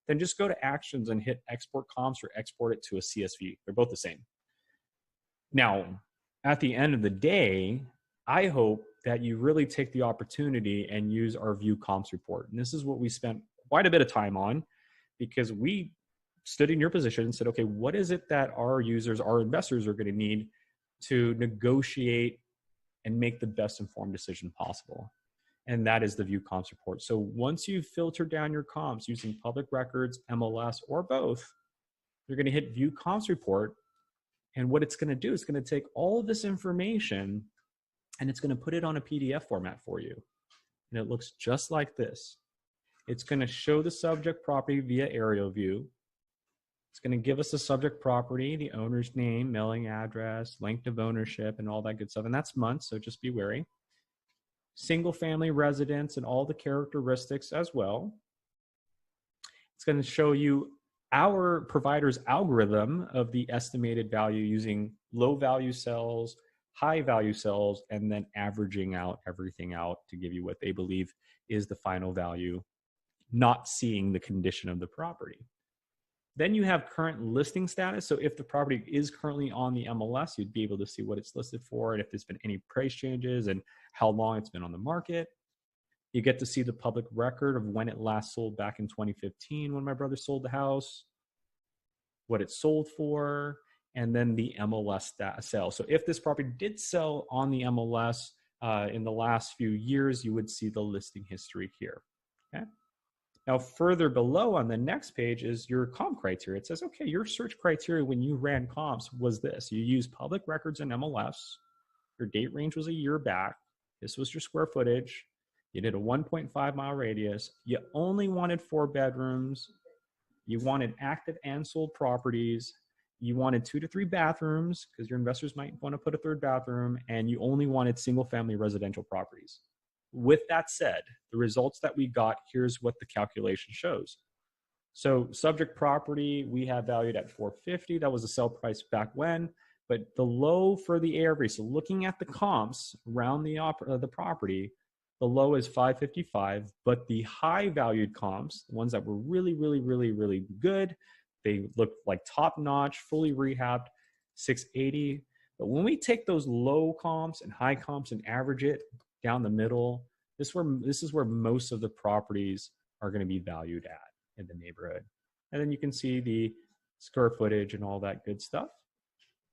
then just go to actions and hit export comps or export it to a CSV. They're both the same. Now, at the end of the day, I hope that you really take the opportunity and use our view comps report. And this is what we spent quite a bit of time on because we stood in your position and said, okay, what is it that our users, our investors are going to need to negotiate and make the best informed decision possible? And that is the view comps report. So once you filter down your comps using public records, MLS, or both, you're going to hit view comps report. And what it's going to do is going to take all of this information and it's going to put it on a PDF format for you. And it looks just like this. It's going to show the subject property via aerial view. It's going to give us the subject property, the owner's name, mailing address, length of ownership, and all that good stuff. And that's months, so just be wary. Single family residence and all the characteristics as well. It's going to show you our provider's algorithm of the estimated value using low value cells, high value cells, and then averaging out everything out to give you what they believe is the final value, not seeing the condition of the property. Then you have current listing status. So if the property is currently on the MLS, you'd be able to see what it's listed for and if there's been any price changes and how long it's been on the market. You get to see the public record of when it last sold back in 2015 when my brother sold the house, what it sold for, and then the MLS sale. So if this property did sell on the MLS in the last few years, you would see the listing history here. Okay. Now, further below on the next page is your comp criteria. It says, okay, your search criteria when you ran comps was this. You used public records and MLS. Your date range was a year back. This was your square footage. You did a 1.5 mile radius. You only wanted 4 bedrooms. You wanted active and sold properties. You wanted 2 to 3 bathrooms because your investors might want to put a 3rd bathroom, and you only wanted single family residential properties. with that said, the results that we got, here's what the calculation shows. So subject property, we have valued at 450. That was the sell price back when, but the low for the ARV. So looking at the comps around the property, the low is 555, but the high valued comps, the ones that were really, really, really, really good, they looked like top notch, fully rehabbed, 680. But when we take those low comps and high comps and average it down the middle, this is where most of the properties are going to be valued at in the neighborhood. And then you can see the square footage and all that good stuff,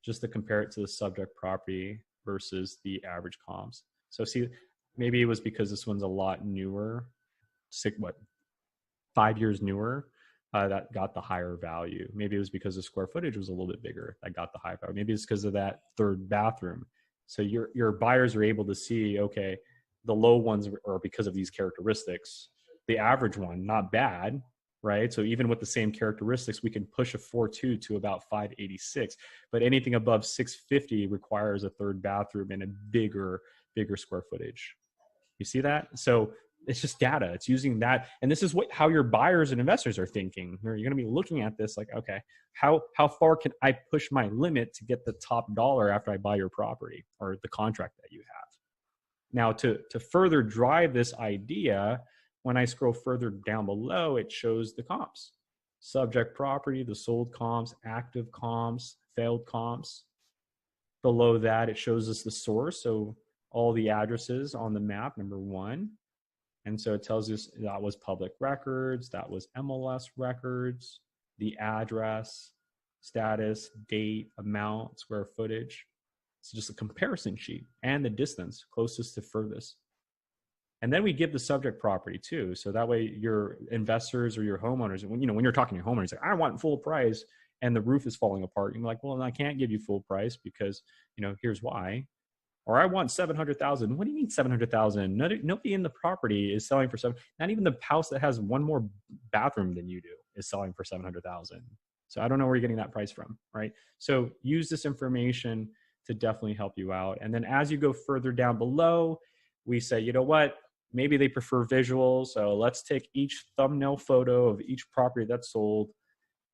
just to compare it to the subject property versus the average comps. So see, maybe it was because this one's a lot newer, 5 years newer, that got the higher value. Maybe it was because the square footage was a little bit bigger that got the high value. Maybe it's because of that third bathroom. So your buyers are able to see, okay, the low ones are because of these characteristics. The average one, not bad, right? So even with the same characteristics, we can push a 4.2 to about 586. But anything above 650 requires a third bathroom and a bigger square footage. You see that? So it's just data. It's using that. And this is how your buyers and investors are thinking. You're going to be looking at this like, okay, how far can I push my limit to get the top dollar after I buy your property or the contract that you have? Now, to further drive this idea, when I scroll further down below, it shows the comps. Subject property, the sold comps, active comps, failed comps. Below that, it shows us the source. So all the addresses on the map, number one. And so it tells us that was public records, that was MLS records, the address, status, date, amount, square footage. It's just a comparison sheet and the distance closest to furthest. And then we give the subject property too. So that way your investors or your homeowners, when you're talking to your homeowners, like, I want full price and the roof is falling apart. You're like, well, I can't give you full price because, here's why. Or I want 700,000. What do you mean 700,000? Nobody in the property is selling for not even the house that has one more bathroom than you do is selling for 700,000. So I don't know where you're getting that price from, right? So use this information to definitely help you out. And then as you go further down below, we say, you know what? Maybe they prefer visual. So let's take each thumbnail photo of each property that's sold,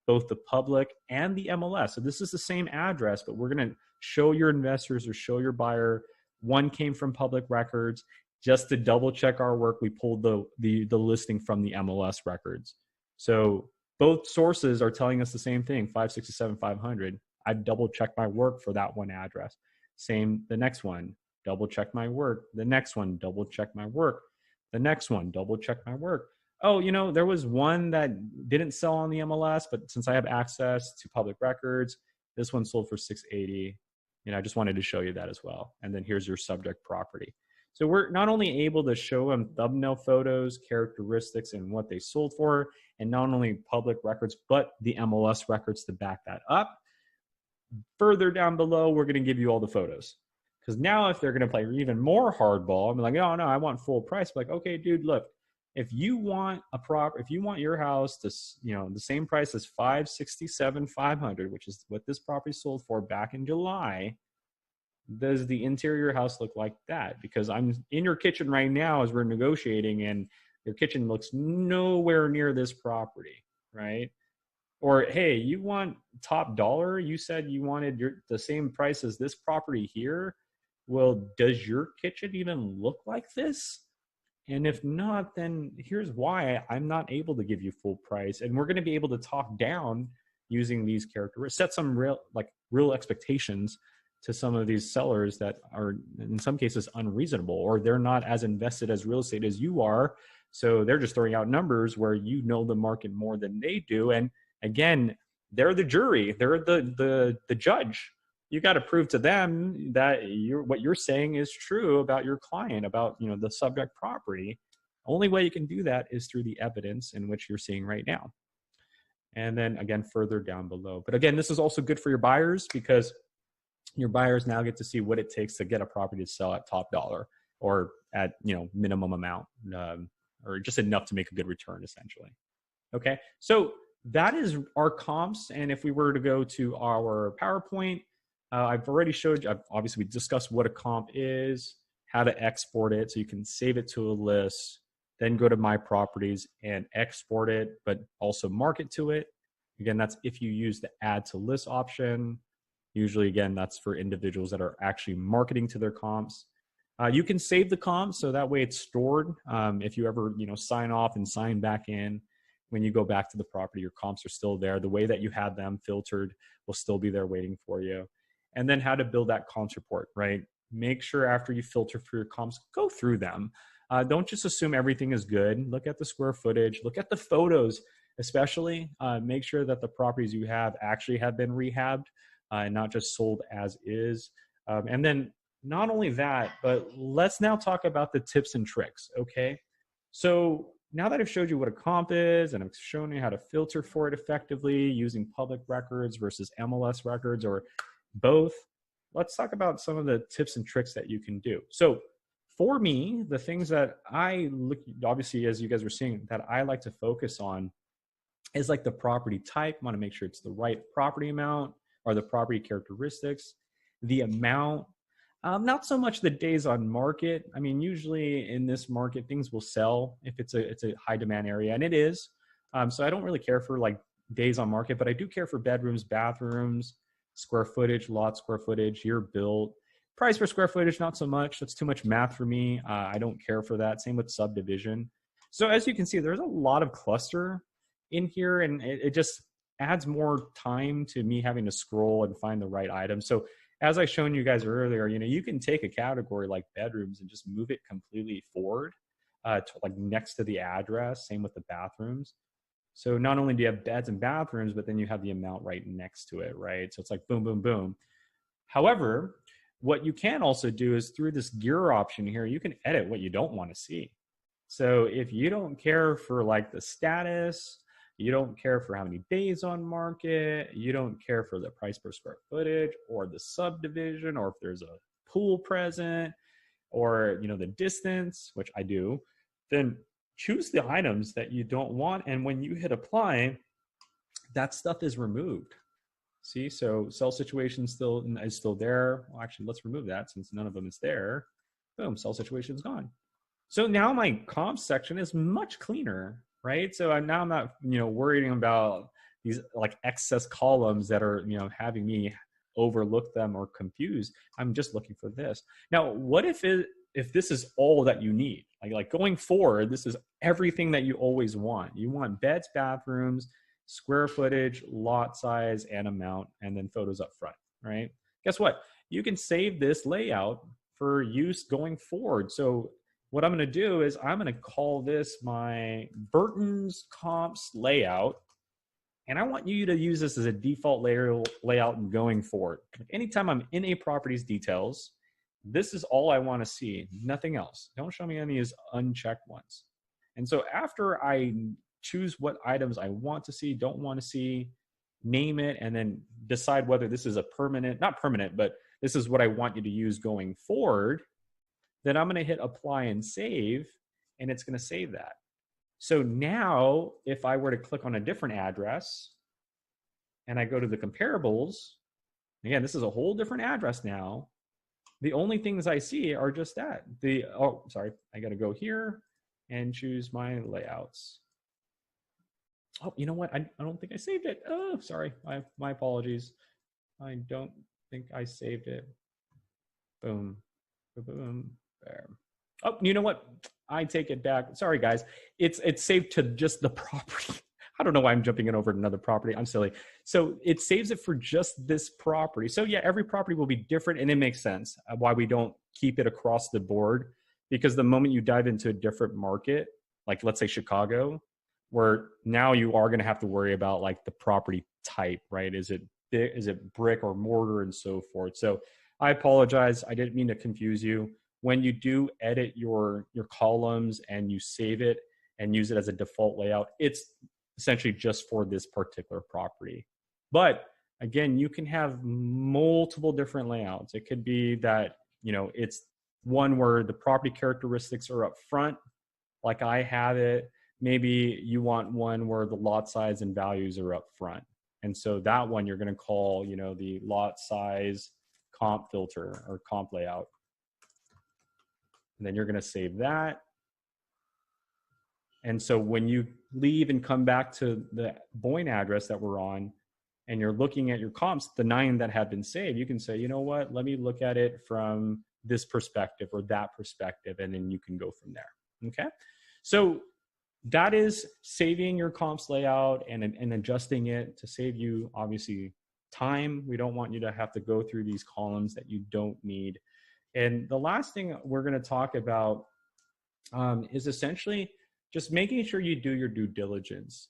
both the public and the MLS. So this is the same address, but we're going to show your investors or show your buyer one came from public records. Just to double check our work, we pulled the listing from the MLS records. So both sources are telling us the same thing, 567, 500. I've double checked my work for that one address. Same, the next one, double check my work. The next one, double check my work. The next one, double check my work. Oh, there was one that didn't sell on the MLS, but since I have access to public records, this one sold for 680. I just wanted to show you that as well. And then here's your subject property. So we're not only able to show them thumbnail photos, characteristics, and what they sold for, and not only public records, but the MLS records to back that up. Further down below, we're going to give you all the photos. Because now if they're going to play even more hardball, I'm like, oh, no, I want full price. I'm like, okay, dude, look, if you want your house to, the same price as 567, 500, which is what this property sold for back in July, does the interior house look like that? Because I'm in your kitchen right now as we're negotiating, and your kitchen looks nowhere near this property, right? Or, hey, you want top dollar? You said you wanted the same price as this property here. Well, does your kitchen even look like this? And if not, then here's why I'm not able to give you full price. And we're going to be able to talk down using these characteristics, set some real expectations to some of these sellers that are in some cases unreasonable, or they're not as invested as real estate as you are. So they're just throwing out numbers where you know the market more than they do. And again, they're the jury, they're the judge. You got to prove to them that what you're saying is true about your client, about the subject property. Only way you can do that is through the evidence in which you're seeing right now. And then again, further down below. But again, this is also good for your buyers, because your buyers now get to see what it takes to get a property to sell at top dollar, or at minimum amount, or just enough to make a good return, essentially. Okay, so that is our comps. And if we were to go to our PowerPoint, I've already showed you, obviously we discussed what a comp is, how to export it. So you can save it to a list, then go to My Properties and export it, but also market to it. Again, that's if you use the Add to List option. Usually, again, that's for individuals that are actually marketing to their comps. You can save the comps, so that way it's stored. If you ever, sign off and sign back in, when you go back to the property, your comps are still there. The way that you had them filtered will still be there waiting for you. And then how to build that comps report, right? Make sure after you filter for your comps, go through them. Don't just assume everything is good. Look at the square footage, look at the photos, especially. Make sure that the properties you have actually have been rehabbed and not just sold as is. And then not only that, but let's now talk about the tips and tricks, okay? So now that I've showed you what a comp is and I've shown you how to filter for it effectively using public records versus MLS records or both, let's talk about some of the tips and tricks that you can do. So for me, the things that I look, obviously, as you guys were seeing, that I like to focus on is like the property type. I want to make sure it's the right property amount or the property characteristics, the amount, not so much the days on market. I mean, usually in this market, things will sell if it's a high demand area, and it is. So I don't really care for like days on market, but I do care for bedrooms, bathrooms, square footage, lot square footage, year built. Price per square footage, not so much. That's too much math for me. I don't care for that. Same with subdivision. So as you can see, there's a lot of cluster in here, and it just adds more time to me having to scroll and find the right item. So as I shown you guys earlier, you can take a category like bedrooms and just move it completely forward to like next to the address. Same with the bathrooms. So not only do you have beds and bathrooms, but then you have the amount right next to it, right? So it's like boom, boom, boom. However, what you can also do is through this gear option here, you can edit what you don't want to see. So if you don't care for like the status, you don't care for how many days on market, you don't care for the price per square footage or the subdivision, or if there's a pool present or, the distance, which I do, then choose the items that you don't want. And when you hit apply, that stuff is removed. See, so sell situation is still there. Well, actually, let's remove that since none of them is there. Boom, sell situation is gone. So now my comp section is much cleaner, right? So I'm not, worrying about these like excess columns that are, having me overlook them or confused. I'm just looking for this. Now, what if this is all that you need? Like going forward, this is everything that you always want. You want beds, bathrooms, square footage, lot size, and amount, and then photos up front, right? Guess what? You can save this layout for use going forward. So what I'm going to do is I'm going to call this my Burton's Comps layout. And I want you to use this as a default layout going forward. Anytime I'm in a property's details, this is all I want to see, nothing else. Don't show me any of these unchecked ones. And so after I choose what items I want to see, don't want to see, name it, and then decide whether this is not permanent, but this is what I want you to use going forward, then I'm going to hit apply and save, and it's going to save that. So now if I were to click on a different address and I go to the comparables, again, this is a whole different address now. The only things I see are just that. I got to go here and choose my layouts. Oh, you know what? I don't think I saved it. Oh, sorry. My apologies. I don't think I saved it. Boom. Boom. There. Oh, you know what? I take it back. Sorry, guys. It's saved to just the property. I don't know why I'm jumping in over another property. I'm silly. So it saves it for just this property. So yeah, every property will be different, and it makes sense why we don't keep it across the board, because the moment you dive into a different market, like let's say Chicago, where now you are going to have to worry about like the property type, right? Is it brick or mortar and so forth? So I apologize. I didn't mean to confuse you. When you do edit your columns and you save it and use it as a default layout, it's essentially just for this particular property. But again, you can have multiple different layouts. It could be that, it's one where the property characteristics are up front, like I have it. Maybe you want one where the lot size and values are up front. And so that one you're going to call, the lot size comp filter or comp layout. And then you're going to save that. And so when you leave and come back to the Boyne address that we're on, and you're looking at your comps, the 9 that have been saved, you can say, you know what, let me look at it from this perspective or that perspective, and then you can go from there. Okay. So that is saving your comps layout and adjusting it to save you, obviously, time. We don't want you to have to go through these columns that you don't need. And the last thing we're going to talk about is essentially just making sure you do your due diligence.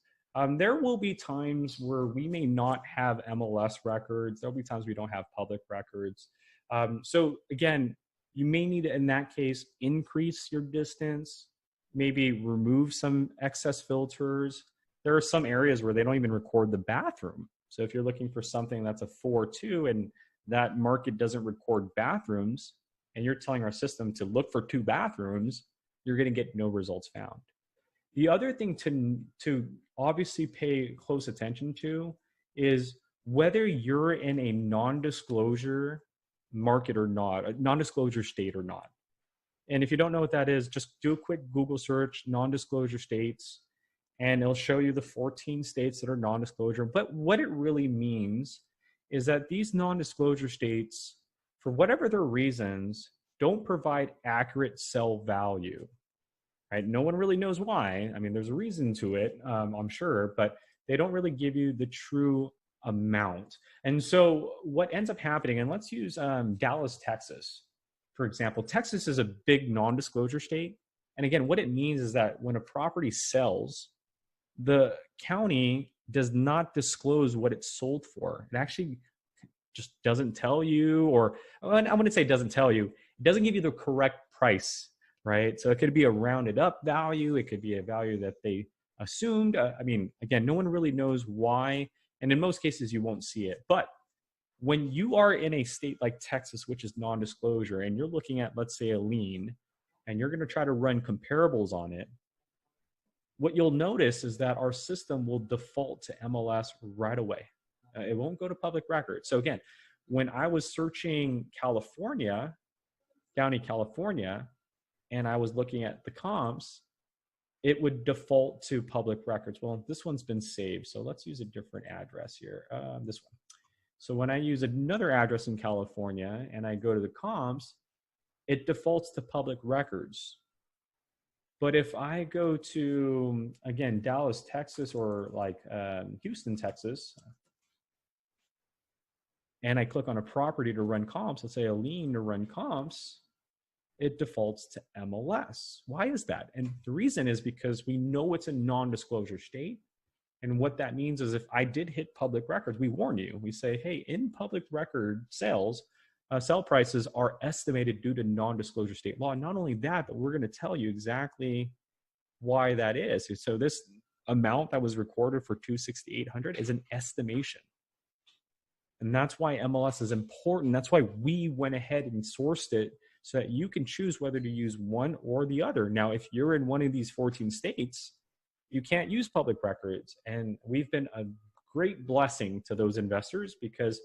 There will be times where we may not have MLS records. There'll be times we don't have public records. So again, you may need to, in that case, increase your distance, maybe remove some excess filters. There are some areas where they don't even record the bathroom. So if you're looking for something that's a 4.2 and that market doesn't record bathrooms, and you're telling our system to look for 2 bathrooms, you're going to get no results found. The other thing to obviously pay close attention to is whether you're in a non-disclosure market or not, a non-disclosure state or not. And if you don't know what that is, just do a quick Google search, non-disclosure states, and it'll show you the 14 states that are non-disclosure. But what it really means is that these non-disclosure states, for whatever their reasons, don't provide accurate sell value. Right? No one really knows why. I mean, there's a reason to it, I'm sure, but they don't really give you the true amount. And so what ends up happening, and let's use Dallas, Texas, for example. Texas is a big non-disclosure state. And again, what it means is that when a property sells, the county does not disclose what it's sold for. It actually just doesn't tell you, or I wouldn't say it doesn't tell you, it doesn't give you the correct price. Right? So it could be a rounded up value. It could be a value that they assumed. I mean, again, no one really knows why. And in most cases, you won't see it. But when you are in a state like Texas, which is non-disclosure, and you're looking at, let's say, a lien, and you're going to try to run comparables on it, what you'll notice is that our system will default to MLS right away. It won't go to public record. So again, when I was searching California, County, California, and I was looking at the comps, it would default to public records. Well, this one's been saved, so let's use a different address here, this one. So when I use another address in California and I go to the comps, it defaults to public records. But if I go to, again, Dallas, Texas, or like Houston, Texas, and I click on a property to run comps, let's say a lien to run comps, it defaults to MLS. Why is that? And the reason is because we know it's a non-disclosure state. And what that means is if I did hit public records, we warn you. We say, hey, in public record sales, sell prices are estimated due to non-disclosure state law. And not only that, but we're going to tell you exactly why that is. So this amount that was recorded for 26800 is an estimation. And that's why MLS is important. That's why we went ahead and sourced it so that you can choose whether to use one or the other. Now, if you're in one of these 14 states, you can't use public records. And we've been a great blessing to those investors because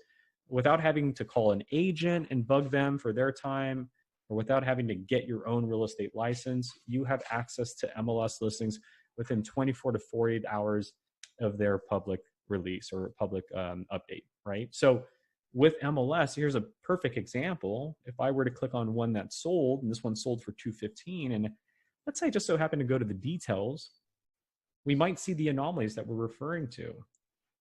without having to call an agent and bug them for their time, or without having to get your own real estate license, you have access to MLS listings within 24 to 48 hours of their public release or public update, right? So with MLS, here's a perfect example. If I were to click on one that sold, and this one sold for 215, and let's say I just so happen to go to the details, we might see the anomalies that we're referring to,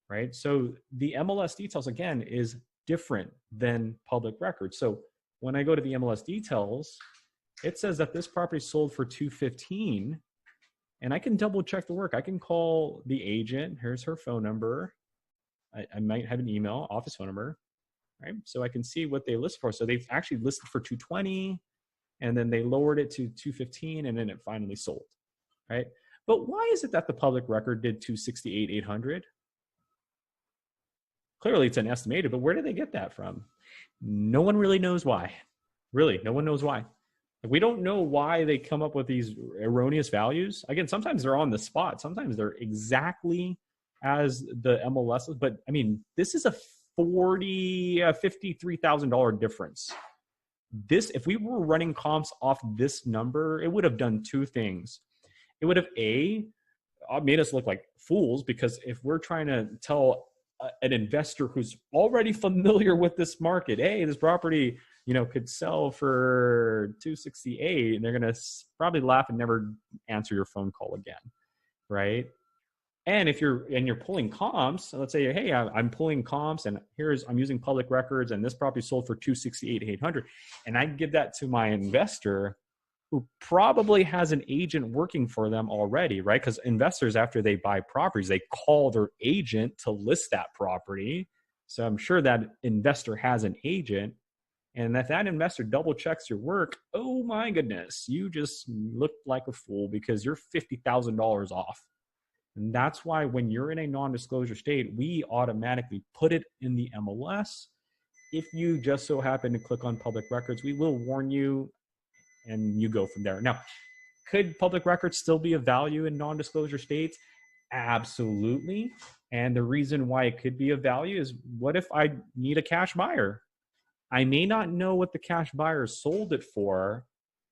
right? So the MLS details, again, is different than public records. So when I go to the MLS details, it says that this property sold for 215, and I can double check the work. I can call the agent. Here's her phone number. I might have an email, office phone number, right? So I can see what they list for. So they've actually listed for 220, and then they lowered it to 215, and then it finally sold, right? But why is it that the public record did 268,800? Clearly it's an estimated, but where did they get that from? No one really knows why. Really, no one knows why. We don't know why they come up with these erroneous values. Again, sometimes they're on the spot. Sometimes they're exactly as the MLS is. But I mean, this is a $53,000 difference. this, if we were running comps off this number, it would have done two things. It would have made us look like fools, because if we're trying to tell an investor who's already familiar with this market, hey, this property, could sell for 268, and they're going to probably laugh and never answer your phone call again, right? And if you're pulling comps, let's say, hey, I'm pulling comps, and I'm using public records, and this property sold for 268, 800, and I give that to my investor, who probably has an agent working for them already, right? Because investors, after they buy properties, they call their agent to list that property. So I'm sure that investor has an agent. And if that investor double checks your work, oh my goodness, you just look like a fool, because you're $50,000 off. And that's why when you're in a non-disclosure state, we automatically put it in the MLS. If you just so happen to click on public records, we will warn you, and you go from there. Now, could public records still be of value in non-disclosure states? Absolutely. And the reason why it could be of value is, what if I need a cash buyer? I may not know what the cash buyer sold it for,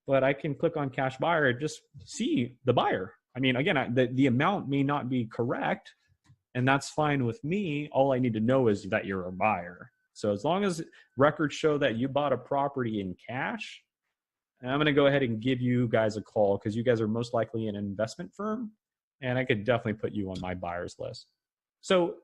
but I can click on cash buyer and just see the buyer. I mean, again, the amount may not be correct, and that's fine with me. All I need to know is that you're a buyer. So as long as records show that you bought a property in cash, I'm going to go ahead and give you guys a call, because you guys are most likely an investment firm, and I could definitely put you on my buyers list. So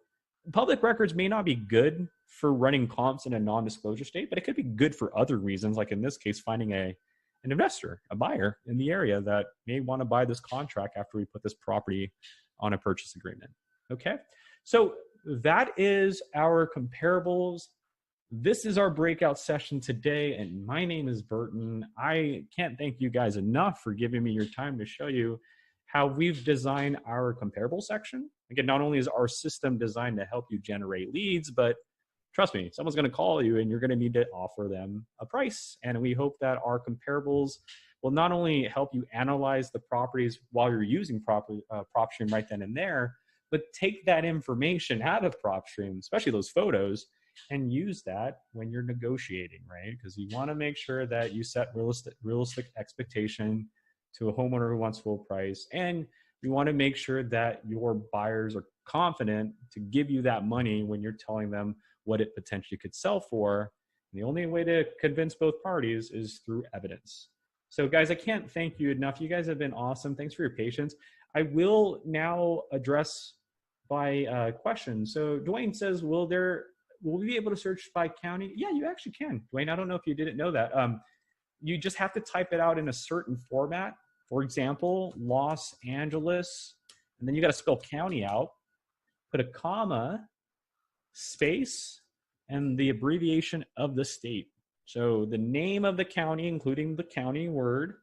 public records may not be good for running comps in a non-disclosure state, but it could be good for other reasons, like in this case, finding an investor, a buyer in the area that may want to buy this contract after we put this property on a purchase agreement. Okay, so that is our comparables. This is our breakout session today, and my name is Burton. I can't thank you guys enough for giving me your time to show you how we've designed our comparable section. Again, not only is our system designed to help you generate leads, but trust me, someone's going to call you and you're going to need to offer them a price. And we hope that our comparables will not only help you analyze the properties while you're using Propstream right then and there, but take that information out of Propstream, especially those photos, and use that when you're negotiating, right? Because you want to make sure that you set realistic expectation to a homeowner who wants full price, and you want to make sure that your buyers are confident to give you that money when you're telling them what it potentially could sell for. And the only way to convince both parties is through evidence. So guys, I can't thank you enough. You guys have been awesome. Thanks for your patience. I will now address by questions. So Dwayne says, will we be able to search by county? Yeah, you actually can. Dwayne, I don't know if you didn't know that. You just have to type it out in a certain format. For example, Los Angeles, and then you got to spell county out, put a comma, space, and the abbreviation of the state. So the name of the county, including the county word,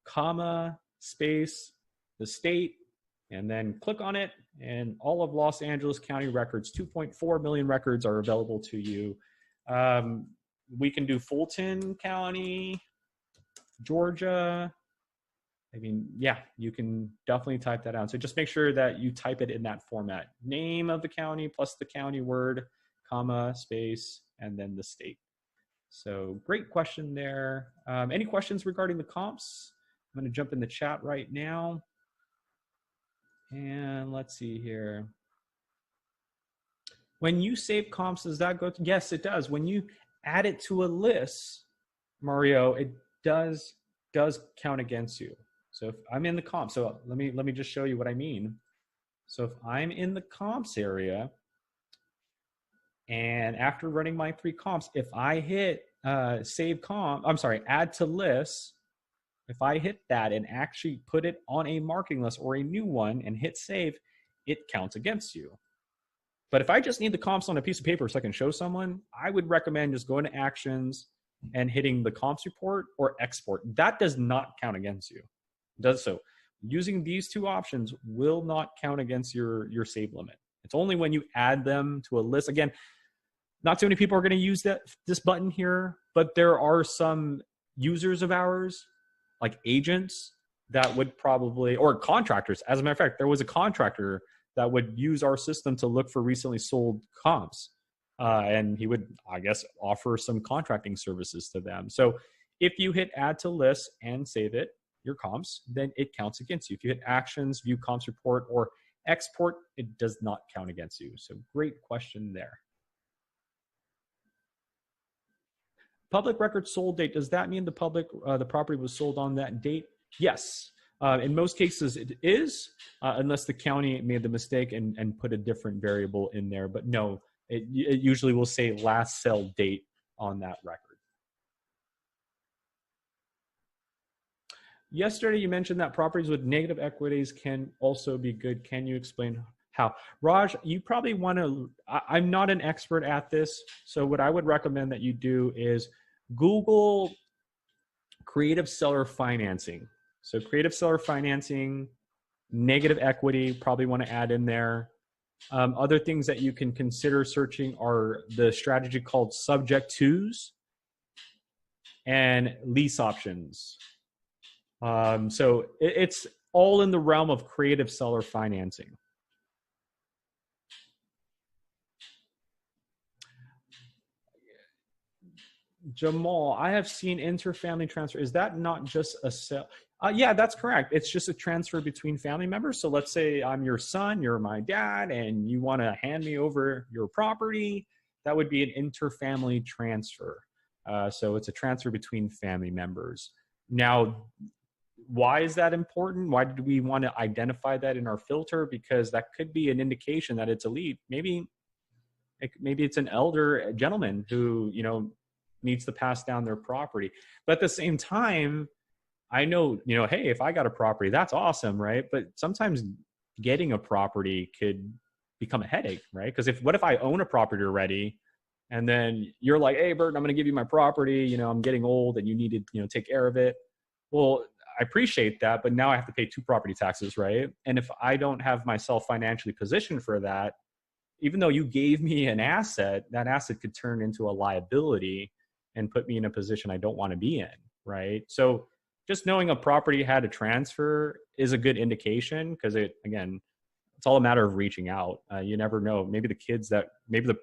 comma, space, the state, and then click on it, and all of Los Angeles County records, 2.4 million records, are available to you. We can do Fulton County, Georgia. I mean, yeah, you can definitely type that out. So just make sure that you type it in that format. Name of the county plus the county word, comma, space, and then the state. So great question there. Any questions regarding the comps? I'm going to jump in the chat right now. And let's see here. When you save comps, does that go to? Yes, it does. When you add it to a list, Mario, it does count against you. So if I'm in the comps, so let me just show you what I mean. So if I'm in the comps area, and after running my 3 comps, if I hit save comp, add to list, if I hit that and actually put it on a marketing list or a new one and hit save, it counts against you. But if I just need the comps on a piece of paper so I can show someone, I would recommend just going to actions and hitting the comps report or export. That does not count against you. It does so. Using these 2 options will not count against your save limit. It's only when you add them to a list. Again, not too many people are going to use this button here, but there are some users of ours, like agents, that would probably, or contractors. As a matter of fact, there was a contractor that would use our system to look for recently sold comps. And he would, I guess, offer some contracting services to them. So If you hit add to list and save it, your comps, then it counts against you. If you hit actions, view comps report, or export, it does not count against you. So great question there. Public record sold date, does that mean the property was sold on that date? Yes. In most cases it is, unless the county made the mistake and put a different variable in there. But no, it usually will say last sell date on that record. Yesterday, you mentioned that properties with negative equities can also be good. Can you explain how? Raj, you probably want to, I'm not an expert at this, so what I would recommend that you do is Google creative seller financing. So creative seller financing, negative equity, probably want to add in there. Other things that you can consider searching are the strategy called subject twos and lease options. So it's all in the realm of creative seller financing. Jamal, I have seen interfamily transfer. Is that not just a sale? Yeah, that's correct. It's just a transfer between family members. So let's say I'm your son, you're my dad, and you want to hand me over your property. That would be an interfamily transfer. So it's a transfer between family members. Now, why is that important? Why did we want to identify that in our filter? Because that could be an indication that it's a lead. Maybe it's an elder gentleman who, needs to pass down their property. But at the same time, I know, hey, if I got a property, that's awesome, right? But sometimes getting a property could become a headache, right? Because what if I own a property already, and then you're like, hey, Burton, I'm going to give you my property. I'm getting old, and you need to, take care of it. Well, I appreciate that, but now I have to pay 2 property taxes, right? And if I don't have myself financially positioned for that, even though you gave me an asset, that asset could turn into a liability and put me in a position I don't want to be in, right? So just knowing a property had a transfer is a good indication, because it's all a matter of reaching out. You never know. Maybe the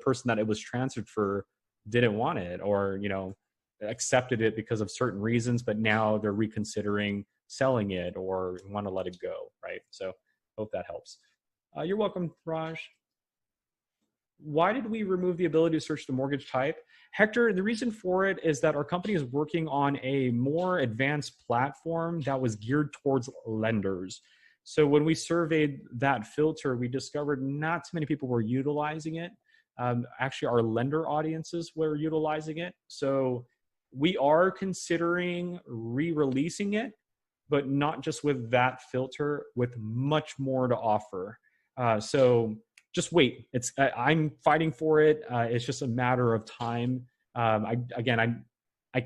person that it was transferred for didn't want it, or accepted it because of certain reasons, but now they're reconsidering selling it or want to let it go, right? So hope that helps. You're welcome, Raj. Why did we remove the ability to search the mortgage type? Hector, the reason for it is that our company is working on a more advanced platform that was geared towards lenders. So when we surveyed that filter, we discovered not too many people were utilizing it. Actually, our lender audiences were utilizing it. So we are considering re-releasing it, but not just with that filter, with much more to offer. So just wait. I'm fighting for it. It's just a matter of time. I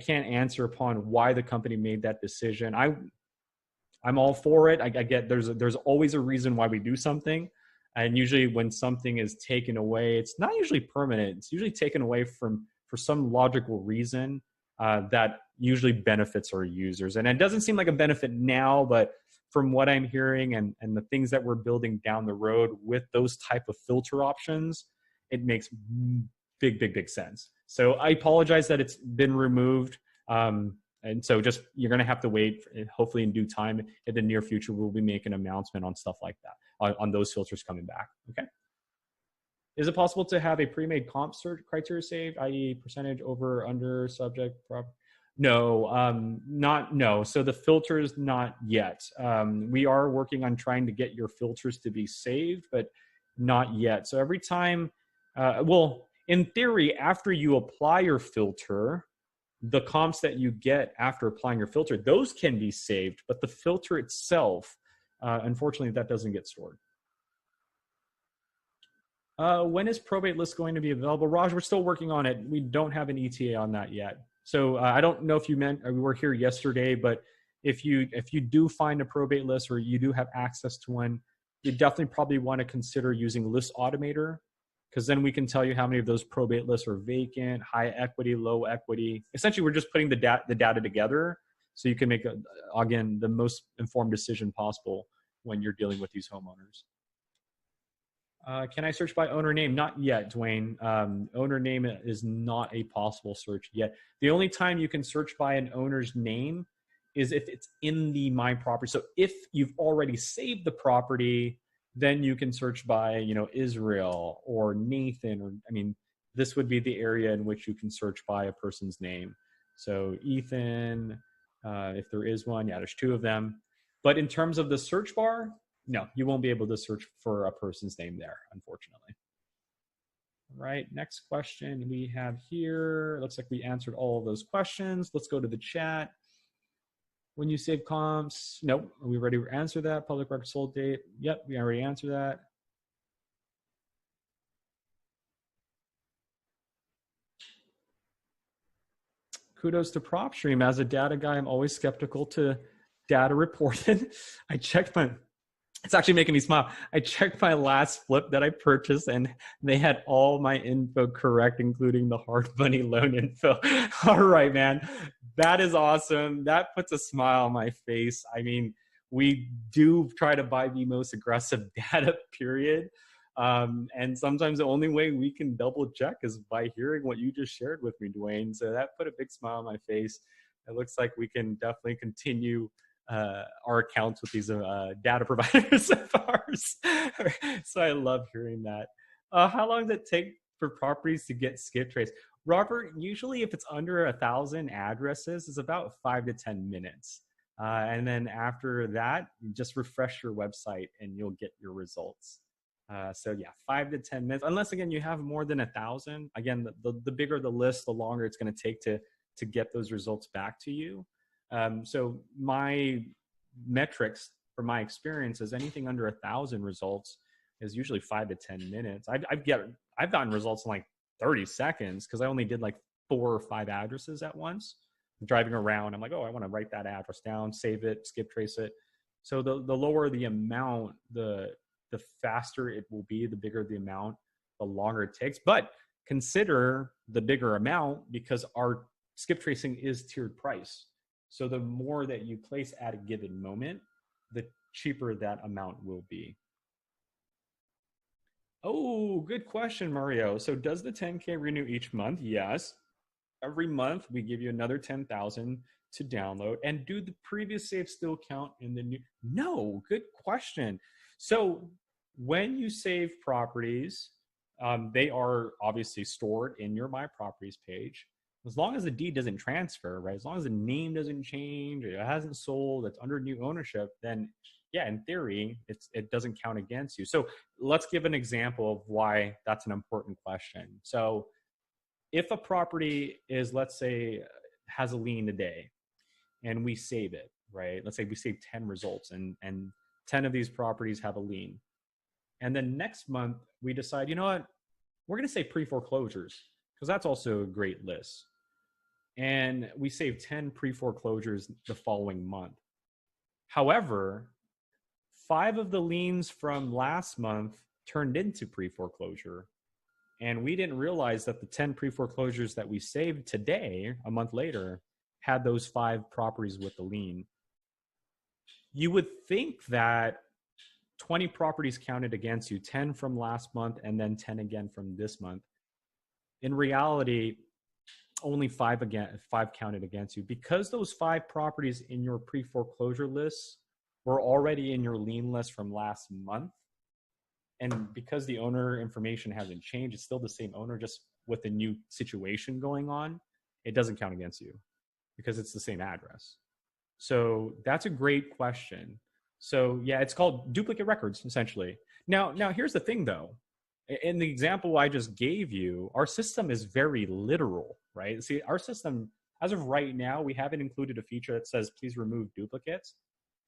can't answer upon why the company made that decision. I'm all for it. I get there's always a reason why we do something. And usually when something is taken away, it's not usually permanent. It's usually taken away for some logical reason that usually benefits our users. And it doesn't seem like a benefit now, but from what I'm hearing and the things that we're building down the road with those type of filter options, it makes big sense. So I apologize that it's been removed. And so you're going to have to wait. Hopefully in due time, in the near future, we'll be making an announcement on stuff like that, on those filters coming back. Okay. Is it possible to have a pre-made comp search criteria saved, i.e. percentage over, under, subject, prop? No, no. So the filters, not yet. We are working on trying to get your filters to be saved, but not yet. So every time, in theory, after you apply your filter, the comps that you get after applying your filter, those can be saved, but the filter itself, unfortunately, that doesn't get stored. When is probate list going to be available? Raj, we're still working on it. We don't have an ETA on that yet. So I don't know if you meant we were here yesterday, but if you do find a probate list or you do have access to one, you definitely probably want to consider using List Automator, because then we can tell you how many of those probate lists are vacant, high equity, low equity. Essentially, we're just putting the data together so you can make, again, the most informed decision possible when you're dealing with these homeowners. Can I search by owner name? Not yet, Dwayne. Owner name is not a possible search yet. The only time you can search by an owner's name is if it's in the My Property. So if you've already saved the property, then you can search by, Israel or Nathan, or this would be the area in which you can search by a person's name. So Ethan, if there is one, yeah, there's two of them. But in terms of the search bar, no, you won't be able to search for a person's name there, unfortunately. All right, next question we have here. Looks like we answered all of those questions. Let's go to the chat. When you save comps, nope, we already answered that. Public record sold date, yep, we already answered that. Kudos to Propstream. As a data guy, I'm always skeptical to data reported. I checked my, it's actually making me smile. I checked my last flip that I purchased and they had all my info correct, including the hard money loan info. All right, man. That is awesome. That puts a smile on my face. We do try to buy the most aggressive data, period. And sometimes the only way we can double check is by hearing what you just shared with me, Dwayne. So that put a big smile on my face. It looks like we can definitely continue our accounts with these data providers of ours. So I love hearing that. How long does it take for properties to get skip trace? Robert, usually if it's under 1,000 addresses, it's about 5 to 10 minutes. And then after that, just refresh your website and you'll get your results. So yeah, 5 to 10 minutes, unless again, you have more than 1,000. Again, the bigger the list, the longer it's going to take to get those results back to you. So my metrics for my experience is anything under 1,000 results is usually 5 to 10 minutes. I've gotten results in like 30 seconds because I only did like 4 or 5 addresses at once. I'm driving around, I'm like, oh, I want to write that address down, save it, skip trace it. So the lower the amount, the faster it will be, the bigger the amount, the longer it takes. But consider the bigger amount because our skip tracing is tiered price. So the more that you place at a given moment, the cheaper that amount will be. Oh, good question, Mario. So does the 10K renew each month? Yes. Every month we give you another 10,000 to download. And do the previous save still count in the new? No, good question. So when you save properties, they are obviously stored in your My Properties page. As long as the deed doesn't transfer, right? As long as the name doesn't change, it hasn't sold, it's under new ownership, then yeah, in theory, it doesn't count against you. So let's give an example of why that's an important question. So if a property is, let's say, has a lien today and we save it, right? Let's say we save 10 results and 10 of these properties have a lien. And then next month we decide, you know what, we're going to say pre-foreclosures because that's also a great list. And we save 10 pre-foreclosures the following month. However, 5 of the liens from last month turned into pre-foreclosure. And we didn't realize that the 10 pre-foreclosures that we saved today, a month later, had those 5 properties with the lien. You would think that 20 properties counted against you, 10 from last month and then 10 again from this month. In reality, only 5 counted against you because those 5 properties in your pre-foreclosure list were already in your lien list from last month. And because the owner information hasn't changed, it's still the same owner, just with a new situation going on, it doesn't count against you because it's the same address. So that's a great question. So yeah, it's called duplicate records, essentially. Now here's the thing though. In the example I just gave you, our system is very literal, right? See, our system, as of right now, we haven't included a feature that says, please remove duplicates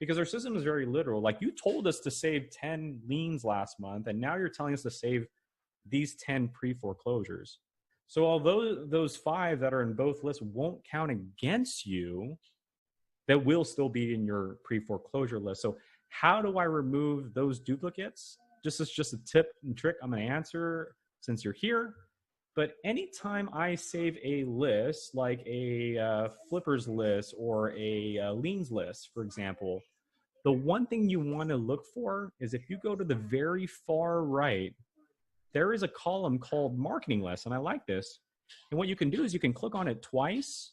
because our system is very literal. Like you told us to save 10 liens last month, and now you're telling us to save these 10 pre-foreclosures. So although those 5 that are in both lists won't count against you, that will still be in your pre-foreclosure list. So how do I remove those duplicates? This is just a tip and trick I'm going to answer since you're here. But anytime I save a list, like a flippers list or a liens list, for example, the one thing you want to look for is if you go to the very far right there is a column called marketing list. And I like this. And what you can do is you can click on it twice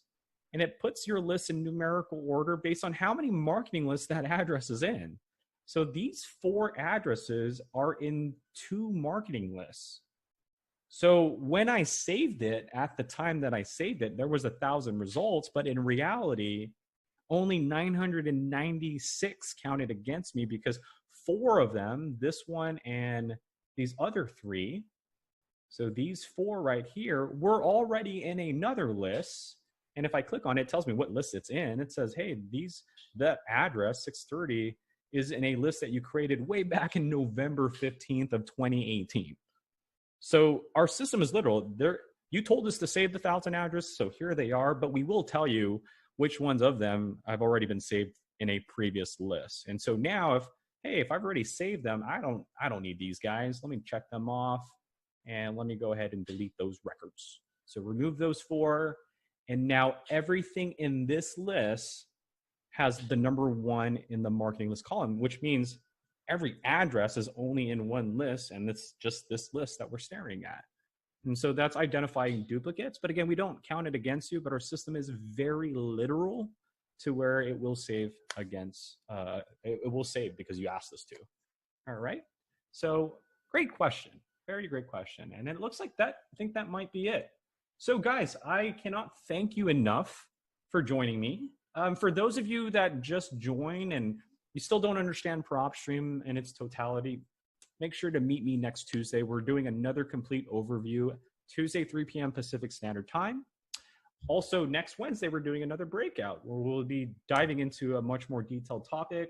and it puts your list in numerical order based on how many marketing lists that address is in. So these 4 addresses are in 2 marketing lists. So when I saved it, at the time that I saved it, there was 1,000 results, but in reality, only 996 counted against me because 4 of them, this one and these other 3, so these 4 right here, were already in another list. And if I click on it, it tells me what list it's in. It says, hey, that address, 630, is in a list that you created way back in November 15th of 2018. So our system is literal. You told us to save the 1,000 addresses, so here they are, but we will tell you which ones of them have already been saved in a previous list. And so now if I've already saved them, I don't need these guys. Let me check them off and let me go ahead and delete those records. So remove those 4. And now everything in this list has the number 1 in the marketing list column, which means every address is only in one list, and it's just this list that we're staring at. And so that's identifying duplicates. But again, we don't count it against you, but our system is very literal to where it will save against, it will save because you asked us to. All right. So great question. Very great question. And it looks like I think that might be it. So guys, I cannot thank you enough for joining me. For those of you that just join and you still don't understand Propstream in its totality, make sure to meet me next Tuesday. We're doing another complete overview, Tuesday, 3 p.m. Pacific Standard Time. Also, next Wednesday, we're doing another breakout where we'll be diving into a much more detailed topic.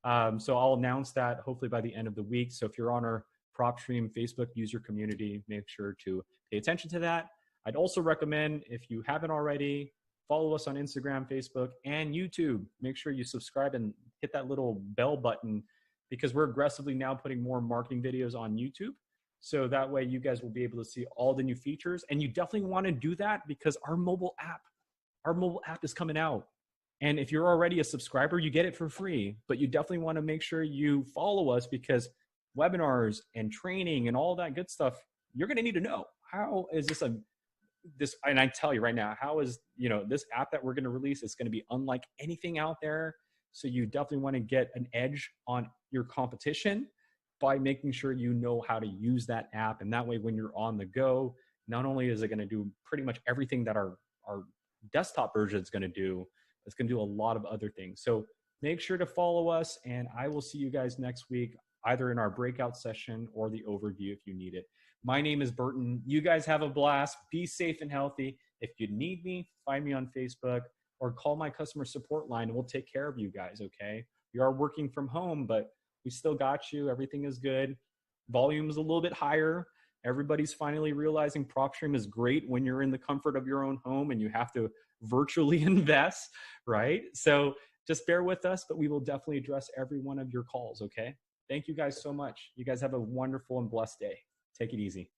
So I'll announce that hopefully by the end of the week. So if you're on our Propstream Facebook user community, make sure to pay attention to that. I'd also recommend, if you haven't already, follow us on Instagram, Facebook, and YouTube. Make sure you subscribe and hit that little bell button because we're aggressively now putting more marketing videos on YouTube. So that way you guys will be able to see all the new features. And you definitely want to do that because our mobile app is coming out. And if you're already a subscriber, you get it for free. But you definitely want to make sure you follow us because webinars and training and all that good stuff, you're going to need to know, how is this and I tell you right now, how is, this app that we're going to release is going to be unlike anything out there. So you definitely want to get an edge on your competition by making sure you know how to use that app. And that way, when you're on the go, not only is it going to do pretty much everything that our desktop version is going to do, it's going to do a lot of other things. So make sure to follow us, and I will see you guys next week, either in our breakout session or the overview if you need it. My name is Burton. You guys have a blast. Be safe and healthy. If you need me, find me on Facebook or call my customer support line and we'll take care of you guys, okay? We are working from home, but we still got you. Everything is good. Volume is a little bit higher. Everybody's finally realizing Propstream is great when you're in the comfort of your own home and you have to virtually invest, right? So just bear with us, but we will definitely address every one of your calls, okay? Thank you guys so much. You guys have a wonderful and blessed day. Take it easy.